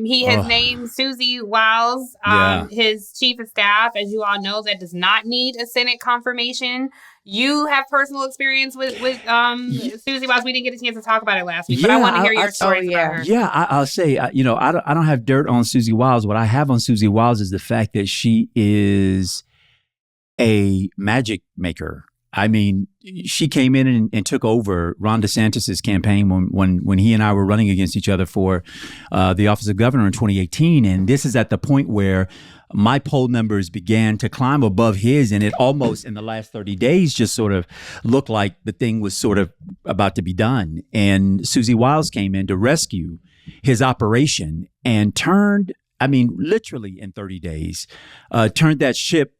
He has named Susie Wiles, his chief of staff. As you all know, that does not need a Senate confirmation. You have personal experience with Susie Wiles. We didn't get a chance to talk about it last week, but I want to hear your story about her. Yeah, I'll say, I don't have dirt on Susie Wiles. What I have on Susie Wiles is the fact that she is a magic maker. I mean, she came in and took over Ron DeSantis' campaign when he and I were running against each other for the office of governor in 2018. And this is at the point where my poll numbers began to climb above his, and it almost in the last 30 days just sort of looked like the thing was sort of about to be done. And Susie Wiles came in to rescue his operation and turned, literally in 30 days, turned that ship,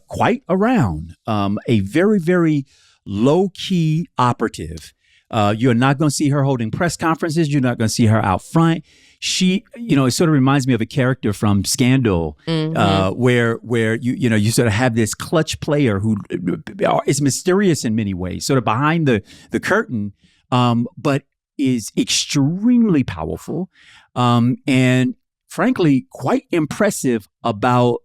quite around. A very, very low-key operative. You're not going to see her holding press conferences. You're not going to see her out front. She, it sort of reminds me of a character from Scandal, where you sort of have this clutch player who is mysterious in many ways, sort of behind the curtain, but is extremely powerful, and frankly, quite impressive about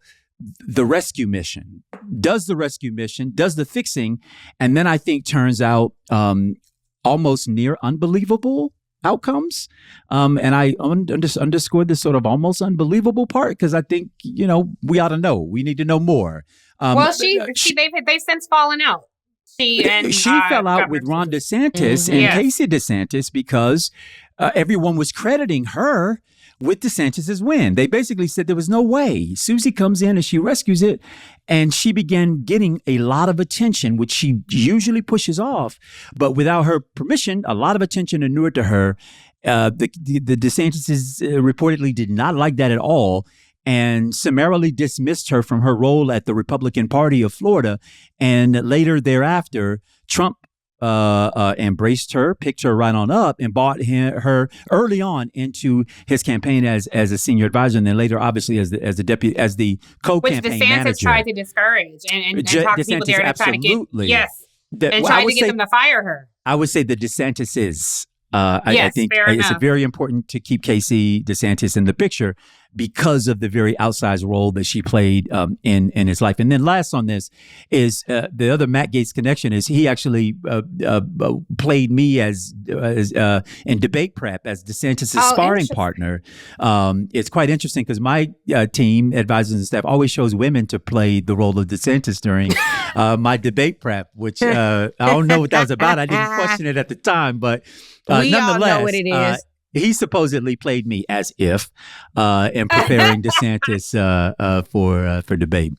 the rescue mission. Does the rescue mission, does the fixing, and then I think turns out almost near unbelievable outcomes. And I underscored this sort of almost unbelievable part because I think, we ought to know. We need to know more. Well, they've since fallen out. She fell out with Ron DeSantis and Casey DeSantis because everyone was crediting her with DeSantis's win. They basically said there was no way. Susie comes in and she rescues it, and she began getting a lot of attention, which she usually pushes off. But without her permission, a lot of attention inured to her. The DeSantises reportedly did not like that at all, and summarily dismissed her from her role at the Republican Party of Florida. And later thereafter, Trump embraced her, picked her right on up, and brought her early on into his campaign as a senior advisor, and then later, obviously, as the co-campaign which DeSantis manager. tried to discourage and talk to people there to try to get tried to get them to fire her. I would say the DeSantis is. Yes, I think fair it's enough. very important to keep Casey DeSantis in the picture because of the very outsized role that she played in his life. And then last on this is the other Matt Gaetz connection is he actually played me as in debate prep as DeSantis' sparring partner. It's quite interesting because my team, advisors and staff, always shows women to play the role of DeSantis during my debate prep, which I don't know what that was about. I didn't question it at the time, but we nonetheless, all know what it is. He supposedly played me as if in preparing DeSantis for debate.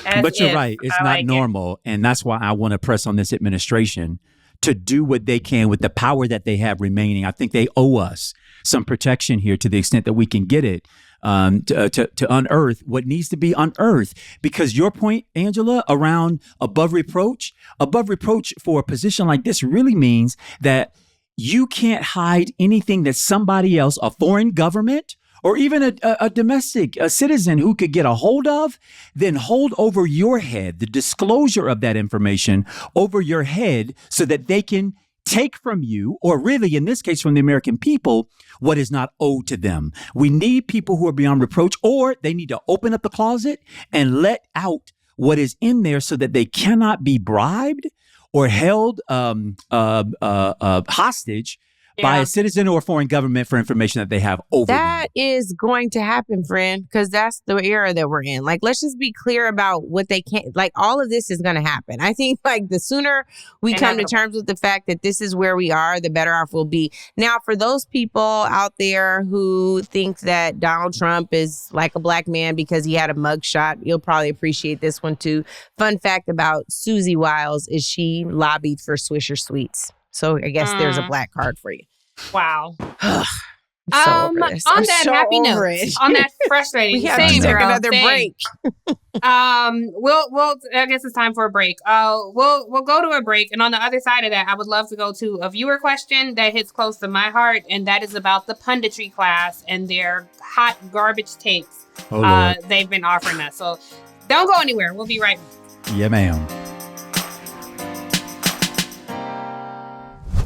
But you're right. It's not normal. And that's why I want to press on this administration to do what they can with the power that they have remaining. I think they owe us some protection here to the extent that we can get it to unearth what needs to be unearthed. Because your point, Angela, around above reproach for a position like this really means that you can't hide anything that somebody else, a foreign government, or even a domestic citizen who could get a hold of, then hold over your head, the disclosure of that information over your head so that they can take from you, or really in this case from the American people, what is not owed to them. We need people who are beyond reproach, or they need to open up the closet and let out what is in there so that they cannot be bribed or held hostage by a citizen or a foreign government for information that they have over them. That is going to happen, friend, because that's the era that we're in. Like, let's just be clear about what they can't, like, all of this is going to happen. I think, like, the sooner we come to terms with the fact that this is where we are, the better off we'll be. Now, for those people out there who think that Donald Trump is like a black man because he had a mugshot, you'll probably appreciate this one, too. Fun fact about Susie Wiles is she lobbied for Swisher Sweets. So I guess there's a black card for you. Wow. On On that happy note, on that frustrating, we have to take another break. we'll. I guess it's time for a break. We'll go to a break, and on the other side of that, I would love to go to a viewer question that hits close to my heart, and that is about the punditry class and their hot garbage takes they've been offering us. So don't go anywhere. We'll be right back. Yeah, ma'am.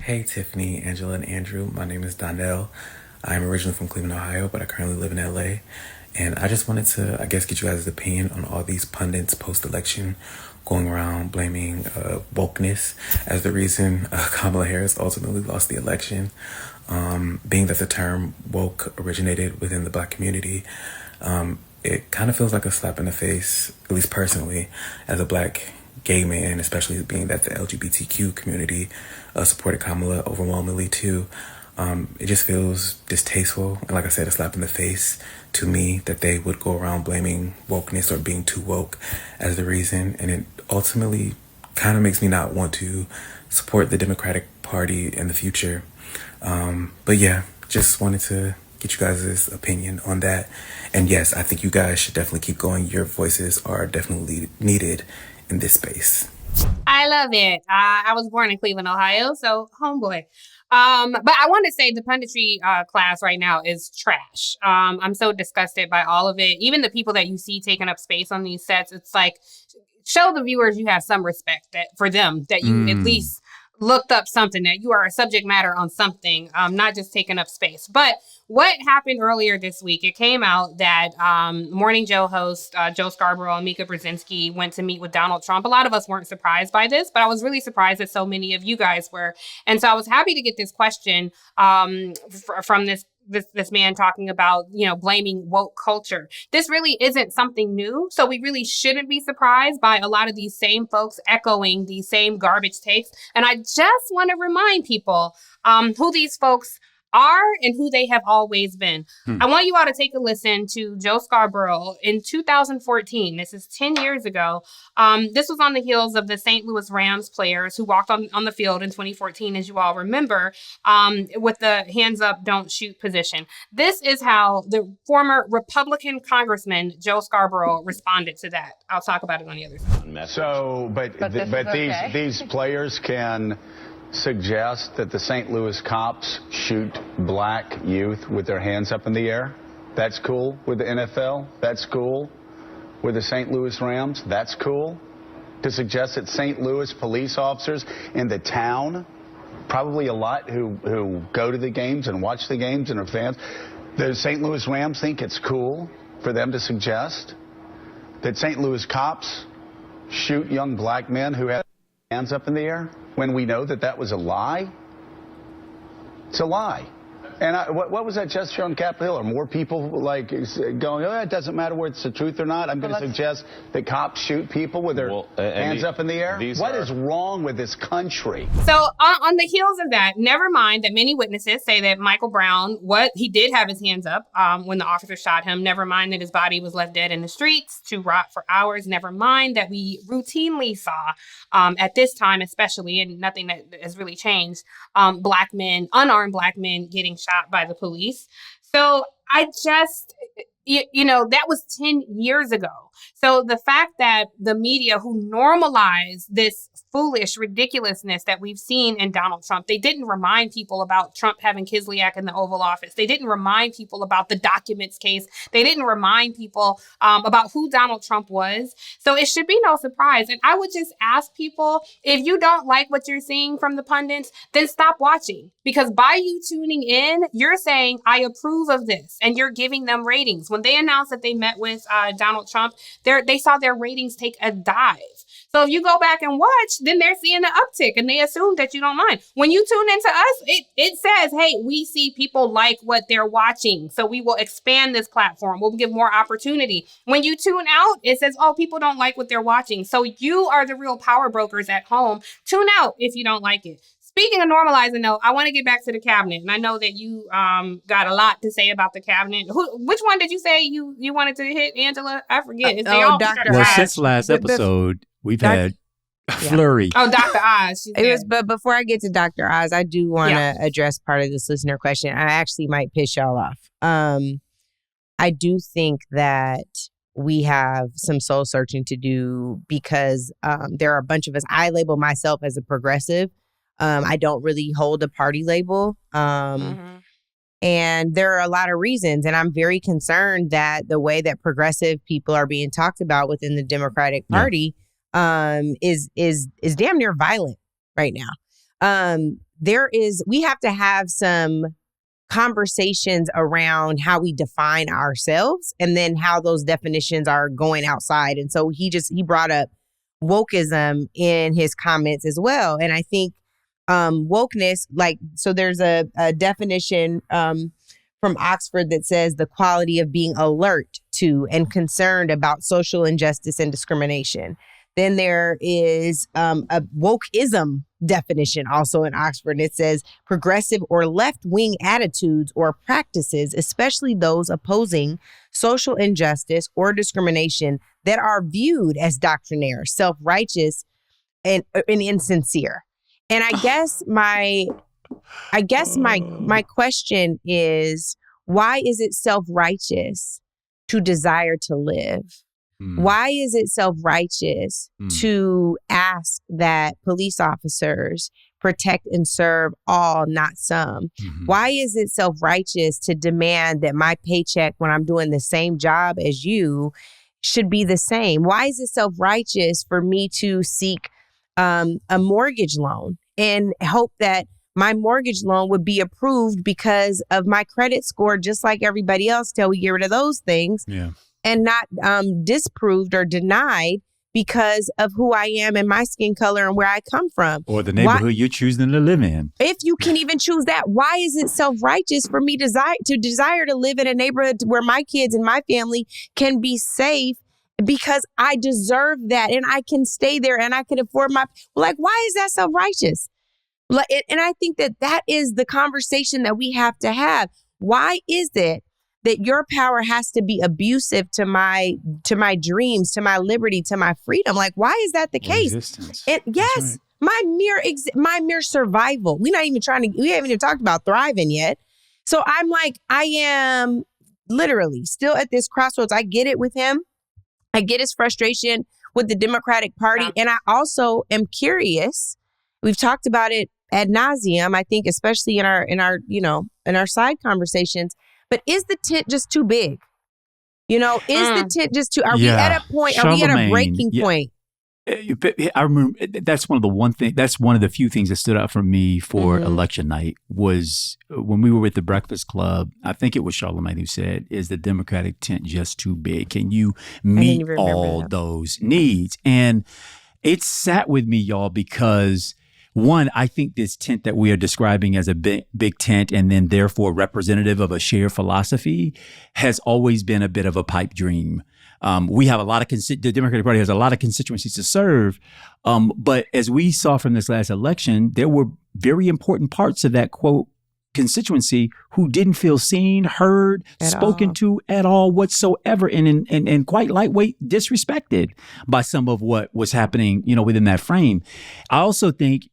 Hey, Tiffany, Angela, and Andrew. My name is Donnell. I'm originally from Cleveland, Ohio, but I currently live in LA. And I just wanted to, get you guys' opinion on all these pundits post-election going around blaming wokeness as the reason Kamala Harris ultimately lost the election. Being that the term woke originated within the Black community, it kind of feels like a slap in the face, at least personally, as a Black gay man, especially being that the LGBTQ community supported Kamala overwhelmingly too. It just feels distasteful, and like I said, a slap in the face to me that they would go around blaming wokeness or being too woke as the reason, and it ultimately kind of makes me not want to support the Democratic Party in the future. But yeah, just wanted to get you guys' opinion on that. And yes, I think you guys should definitely keep going. Your voices are definitely needed in this space. I love it. I was born in Cleveland, Ohio, so homeboy. But I want to say the punditry class right now is trash. I'm so disgusted by all of it. Even the people that you see taking up space on these sets, it's like, show the viewers you have some respect for them, that you at least looked up something, that you are a subject matter on something, not just taking up space. But what happened earlier this week, it came out that Morning Joe host Joe Scarborough and Mika Brzezinski went to meet with Donald Trump. A lot of us weren't surprised by this, but I was really surprised that so many of you guys were. And so I was happy to get this question from this man talking about, blaming woke culture. This really isn't something new. So we really shouldn't be surprised by a lot of these same folks echoing these same garbage takes. And I just want to remind people who these folks are and who they have always been. I want you all to take a listen to Joe Scarborough in 2014. This is 10 years ago. This was on the heels of the St. Louis Rams players who walked on the field in 2014, as you all remember, with the hands up, don't shoot position. This is how the former Republican Congressman Joe Scarborough responded to that. I'll talk about it on the other side. So, these players can suggest that the St. Louis cops shoot black youth with their hands up in the air. That's cool with the NFL. That's cool with the St. Louis Rams. That's cool to suggest that St. Louis police officers in the town, probably a lot who go to the games and watch the games and are fans, the St. Louis Rams think it's cool for them to suggest that St. Louis cops shoot young black men who have hands up in the air, when we know that was a lie. It's a lie. And what was that gesture on Capitol Hill? Are more people like going, it doesn't matter whether it's the truth or not? I'm going to suggest that cops shoot people with their hands up in the air? What is wrong with this country? So on the heels of that, never mind that many witnesses say that Michael Brown, he did have his hands up when the officer shot him. Never mind that his body was left dead in the streets to rot for hours. Never mind that we routinely saw at this time, especially, and nothing that has really changed, black men, unarmed black men getting shot by the police. So I just, that was 10 years ago. So the fact that the media who normalized this foolish ridiculousness that we've seen in Donald Trump, they didn't remind people about Trump having Kislyak in the Oval Office. They didn't remind people about the documents case. They didn't remind people about who Donald Trump was. So it should be no surprise. And I would just ask people, if you don't like what you're seeing from the pundits, then stop watching. Because by you tuning in, you're saying, I approve of this. And you're giving them ratings. When they announced that they met with Donald Trump, they saw their ratings take a dive. So if you go back and watch, then they're seeing an uptick and they assume that you don't mind. When you tune into us, it says, hey, we see people like what they're watching. So we will expand this platform. We'll give more opportunity. When you tune out, it says, oh, people don't like what they're watching. So you are the real power brokers at home. Tune out if you don't like it. Speaking of normalizing, though, I want to get back to the cabinet. And I know that you got a lot to say about the cabinet. Which one did you say you wanted to hit, Angela? I forget. Well, since last episode, we've had a flurry. Oh, Dr. Oz. But before I get to Dr. Oz, I do want to address part of this listener question. I actually might piss y'all off. I do think that we have some soul searching to do because there are a bunch of us. I label myself as a progressive. I don't really hold a party label. And there are a lot of reasons. And I'm very concerned that the way that progressive people are being talked about within the Democratic Party is damn near violent right now. We have to have some conversations around how we define ourselves and then how those definitions are going outside. And so he brought up wokeism in his comments as well. And I think wokeness, so there's a definition from Oxford that says the quality of being alert to and concerned about social injustice and discrimination. Then there is a wokeism definition also in Oxford. It says progressive or left-wing attitudes or practices, especially those opposing social injustice or discrimination that are viewed as doctrinaire, self-righteous, and insincere. And I guess my question is, why is it self-righteous to desire to live? Why is it self-righteous to ask that police officers protect and serve all, not some? Why is it self-righteous to demand that my paycheck when I'm doing the same job as you should be the same? Why is it self-righteous for me to seek a mortgage loan and hope that my mortgage loan would be approved because of my credit score, just like everybody else, till we get rid of those things, and not disproved or denied because of who I am and my skin color and where I come from? Or the neighborhood you're choosing to live in. If you can even choose that, why is it self-righteous for me to desire to live in a neighborhood where my kids and my family can be safe because I deserve that and I can stay there and I can afford why is that self-righteous? And I think that is the conversation that we have to have. Why is it that your power has to be abusive to my dreams, to my liberty, to my freedom? Like, why is that the case? Yes, right. My mere survival. We haven't even talked about thriving yet. So I'm like, I am literally still at this crossroads. I get it with him. I get his frustration with the Democratic Party. And I also am curious. We've talked about it ad nauseum, I think, especially in our side conversations. But is the tent just too big? Is the tent just too? Are we at a point? Are we at a breaking point? I remember that's one of the few things that stood out for me for election night was when we were with the Breakfast Club. I think it was Charlamagne who said, "Is the Democratic tent just too big? Can you meet all those needs?" And it sat with me, y'all, because one, I think this tent that we are describing as a big tent and then therefore representative of a shared philosophy has always been a bit of a pipe dream. We have the Democratic Party has a lot of constituencies to serve. But as we saw from this last election, there were very important parts of that, quote, constituency who didn't feel seen, heard, spoken to at all whatsoever, and quite lightweight disrespected by some of what was happening, within that frame. I also think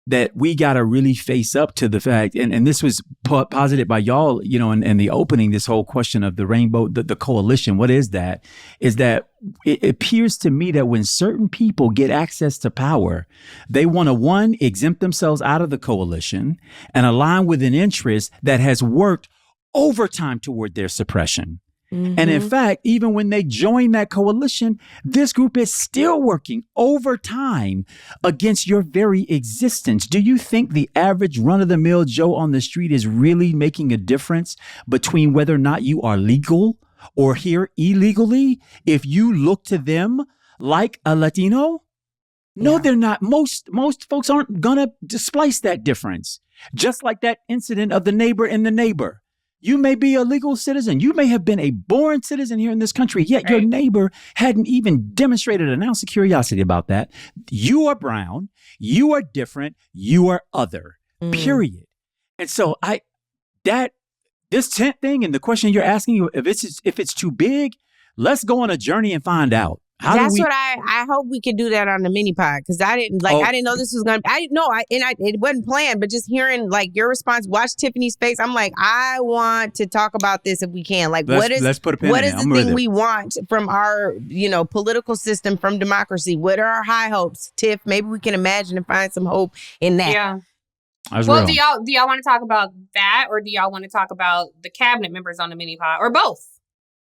that we got to really face up to the fact, and this was posited by y'all, in the opening, this whole question of the rainbow, the coalition. What is that? Is that it appears to me that when certain people get access to power, they want to, exempt themselves out of the coalition and align with an interest that has worked overtime toward their suppression. And in fact, even when they join that coalition, this group is still working overtime against your very existence. Do you think the average run-of-the-mill Joe on the street is really making a difference between whether or not you are legal or here illegally if you look to them like a Latino? No, they're not. Most folks aren't going to displace that difference. Just like that incident of the neighbor and the neighbor. You may be a legal citizen. You may have been a born citizen here in this country, yet your neighbor hadn't even demonstrated an ounce of curiosity about that. You are brown. You are different. You are other, period. And so this tent thing and the question you're asking, if it's too big, let's go on a journey and find out. What I hope we can do that on the MiniPod, because I didn't know this was going to, it wasn't planned, but just hearing your response, watch Tiffany's face. I'm like, I want to talk about this if we can. Let's put a pin in it. What is the thing we want from our, political system, from democracy? What are our high hopes? Tiff, maybe we can imagine and find some hope in that. Yeah. Well, do y'all want to talk about that, or do y'all want to talk about the cabinet members on the MiniPod, or both?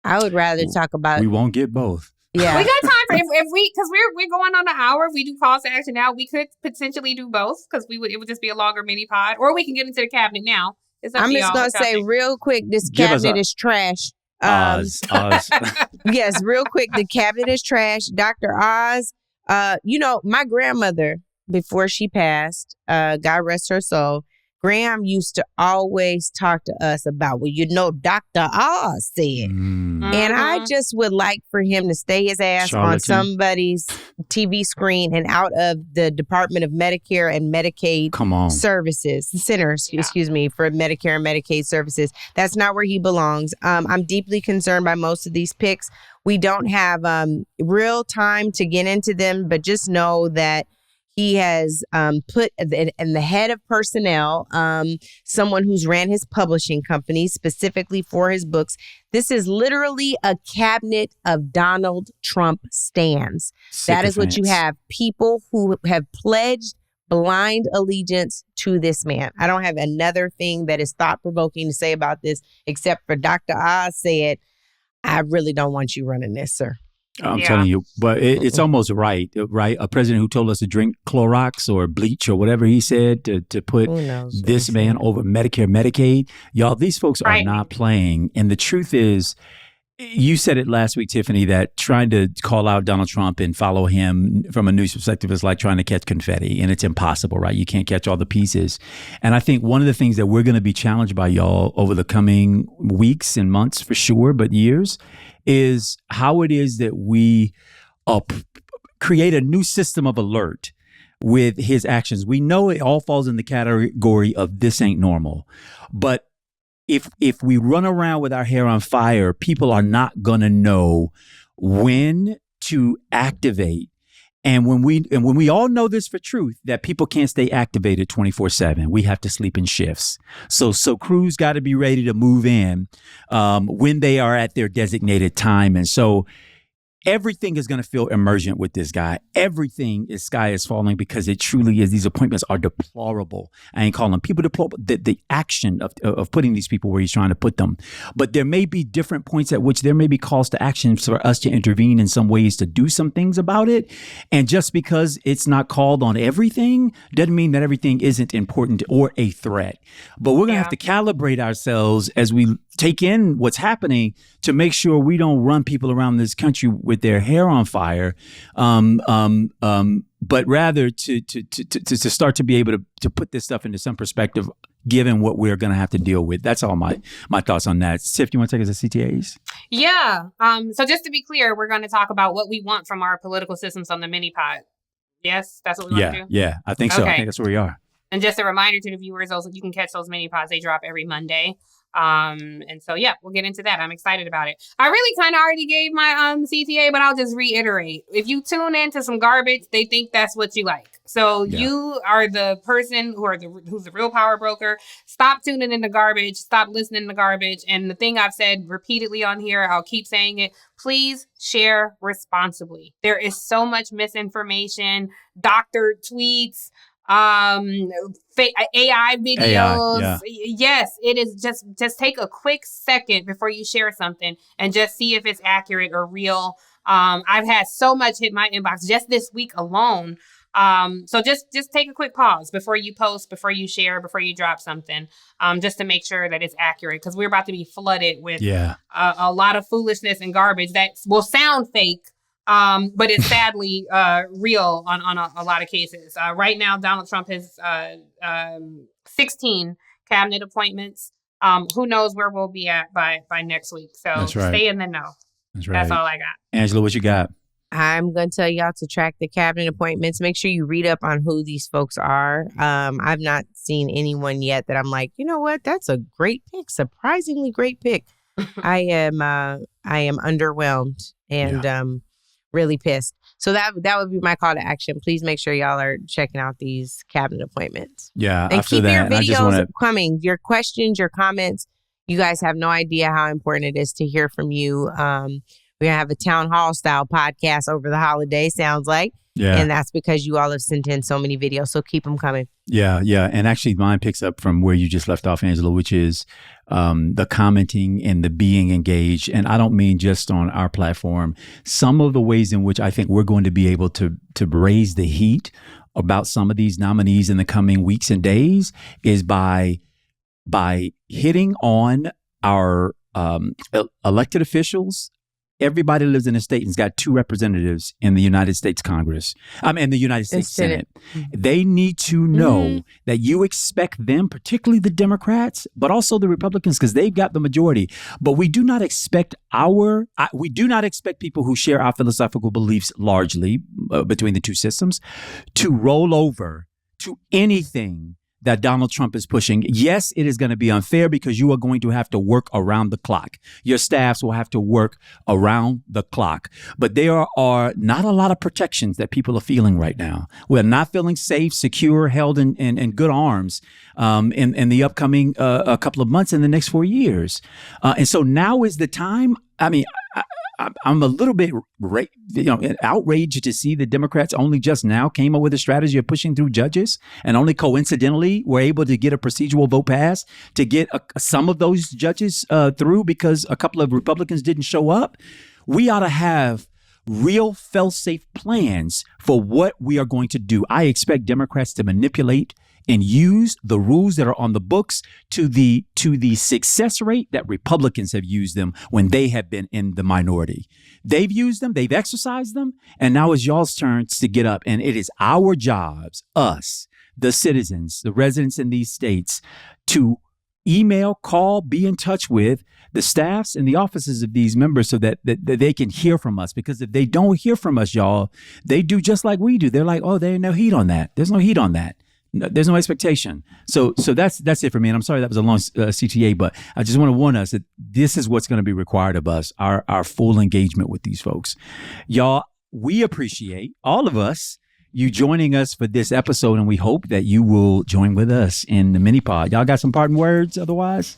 I would rather talk about. We won't get both. Yeah, we got time for because we're going on an hour. If we do calls to action now, we could potentially do both because it would just be a longer MiniPod, or we can get into the cabinet now. I'm just gonna say real quick, this cabinet is trash. Oz. Yes, real quick, the cabinet is trash. Dr. Oz, my grandmother, before she passed, God rest her soul, Graham used to always talk to us about, Dr. Oz said. And I just would like for him to stay his ass on somebody's TV screen and out of the Department of Medicare and Medicaid services, centers, excuse me, for Medicare and Medicaid services. That's not where he belongs. I'm deeply concerned by most of these picks. We don't have real time to get into them, but just know that He has put in the head of personnel, someone who's ran his publishing company specifically for his books. This is literally a cabinet of Donald Trump stans. That is what you have. People who have pledged blind allegiance to this man. I don't have another thing that is thought-provoking to say about this, except for Dr. Oz said, I really don't want you running this, sir. I'm telling you, but it's almost right? A president who told us to drink Clorox or bleach or whatever he said to put this man over Medicare, Medicaid. Y'all, these folks are not playing. And the truth is, you said it last week, Tiffany, that trying to call out Donald Trump and follow him from a news perspective is like trying to catch confetti, and it's impossible, right? You can't catch all the pieces. And I think one of the things that we're going to be challenged by, y'all, over the coming weeks and months for sure, but years, is how it is that we create a new system of alert with his actions. We know it all falls in the category of this ain't normal, but if we run around with our hair on fire, people are not going to know when to activate. And when we all know this for truth, that people can't stay activated 24/7. We have to sleep in shifts. So crews got to be ready to move in when they are at their designated time. And so everything is going to feel emergent with this guy. Everything is sky is falling because it truly is. These appointments are deplorable. I ain't calling people deplorable. The action of putting these people where he's trying to put them. But there may be different points at which there may be calls to action for us to intervene in some ways to do some things about it. And just because it's not called on everything doesn't mean that everything isn't important or a threat. But we're going to have to calibrate ourselves as we take in what's happening to make sure we don't run people around this country with their hair on fire, but rather to start to be able to put this stuff into some perspective, given what we're going to have to deal with. That's all my thoughts on that. Tiff, you want to take us to CTAs? Yeah. So just to be clear, we're going to talk about what we want from our political systems on the MiniPod. Yes, that's what we want to do? Yeah, I think so. Okay. I think that's where we are. And just a reminder to the viewers, you can catch those MiniPods. They drop every Monday. And so, we'll get into that. I'm excited about it. I really kind of already gave my CTA, but I'll just reiterate. If you tune into some garbage, they think that's what you like. So you are the person who's the real power broker. Stop tuning in the garbage. Stop listening to garbage. And the thing I've said repeatedly on here, I'll keep saying it. Please share responsibly. There is so much misinformation, doctored tweets, AI videos. Yes, it is. Just take a quick second before you share something and just see if it's accurate or real. I've had so much hit my inbox just this week alone. So just take a quick pause before you post, before you share, before you drop something, just to make sure that it's accurate, because we're about to be flooded with a lot of foolishness and garbage that will sound fake. But it's sadly real on a lot of cases. Right now, Donald Trump has 16 cabinet appointments. Who knows where we'll be at by next week. So stay in the know. That's right. That's all I got. Angela, what you got? I'm going to tell y'all to track the cabinet appointments. Make sure you read up on who these folks are. I've not seen anyone yet that I'm like, you know what? That's a great pick. Surprisingly great pick. I am underwhelmed and really pissed. So that would be my call to action. Please make sure y'all are checking out these cabinet appointments. Yeah. And keep your videos coming. Your questions, your comments. You guys have no idea how important it is to hear from you. We're going to have a town hall style podcast over the holiday, sounds like. Yeah. And that's because you all have sent in so many videos. So keep them coming. Yeah. And actually mine picks up from where you just left off, Angela, which is the commenting and the being engaged. And I don't mean just on our platform. Some of the ways in which I think we're going to be able to raise the heat about some of these nominees in the coming weeks and days is by hitting on our elected officials. Everybody lives in a state and's got 2 representatives in the United States Congress. In the United States Senate. They need to know that you expect them, particularly the Democrats, but also the Republicans, because they've got the majority. But we do not expect people who share our philosophical beliefs largely between the two systems to roll over to anything that Donald Trump is pushing. Yes, it is going to be unfair because you are going to have to work around the clock. Your staffs will have to work around the clock. But there are not a lot of protections that people are feeling right now. We're not feeling safe, secure, held in good arms in the upcoming a couple of months in the next 4 years. And so now is the time. I mean, I'm a little bit outraged to see the Democrats only just now came up with a strategy of pushing through judges and only coincidentally were able to get a procedural vote passed to get some of those judges through because a couple of Republicans didn't show up. We ought to have real fail-safe plans for what we are going to do. I expect Democrats to manipulate and use the rules that are on the books to the success rate that Republicans have used them when they have been in the minority. They've used them, they've exercised them, and now it's y'all's turns to get up. And it is our jobs, us, the citizens, the residents in these states, to email, call, be in touch with the staffs and the offices of these members so that they can hear from us. Because if they don't hear from us, y'all, they do just like we do. They're like, oh, there's no heat on that. There's no heat on that. No, there's no expectation. So that's it for me. And I'm sorry that was a long CTA, but I just want to warn us that this is what's going to be required of us, our full engagement with these folks. Y'all, we appreciate, all of us, you joining us for this episode, and we hope that you will join with us in the MiniPod. Y'all got some parting words otherwise?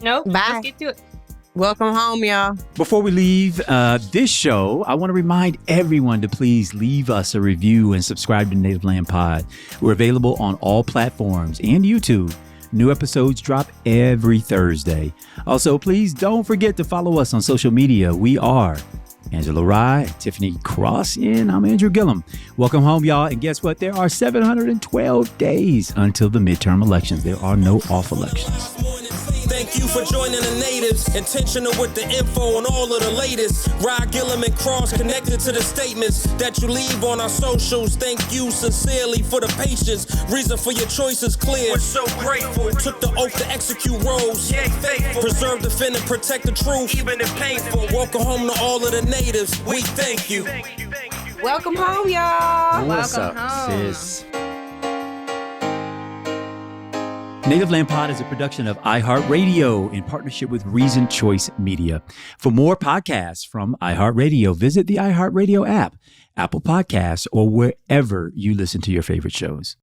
Nope. Bye. Let's get to it. Welcome home, y'all. Before we leave this show, I want to remind everyone to please leave us a review and subscribe to Native Land Pod. We're available on all platforms and YouTube. New episodes drop every Thursday. Also, please don't forget to follow us on social media. We are Angela Rye, Tiffany Cross, and I'm Andrew Gillum. Welcome home, y'all. And guess what? There are 712 days until the midterm elections. There are no off elections. Thank you for joining the natives. Intentional with the info on all of the latest. Rye, Gillum, and Cross connected to the statements that you leave on our socials. Thank you sincerely for the patience. Reason for your choice is clear. We're so grateful. Took the oath to execute roles. Yeah, faithful. Preserve, defend, and protect the truth. Even if painful. Welcome home to all of the natives. We thank you. Welcome home, y'all. What's Welcome up, home. sis? Native Land Pod is a production of iHeartRadio in partnership with Reason Choice Media. For more podcasts from iHeartRadio, visit the iHeartRadio app, Apple Podcasts, or wherever you listen to your favorite shows.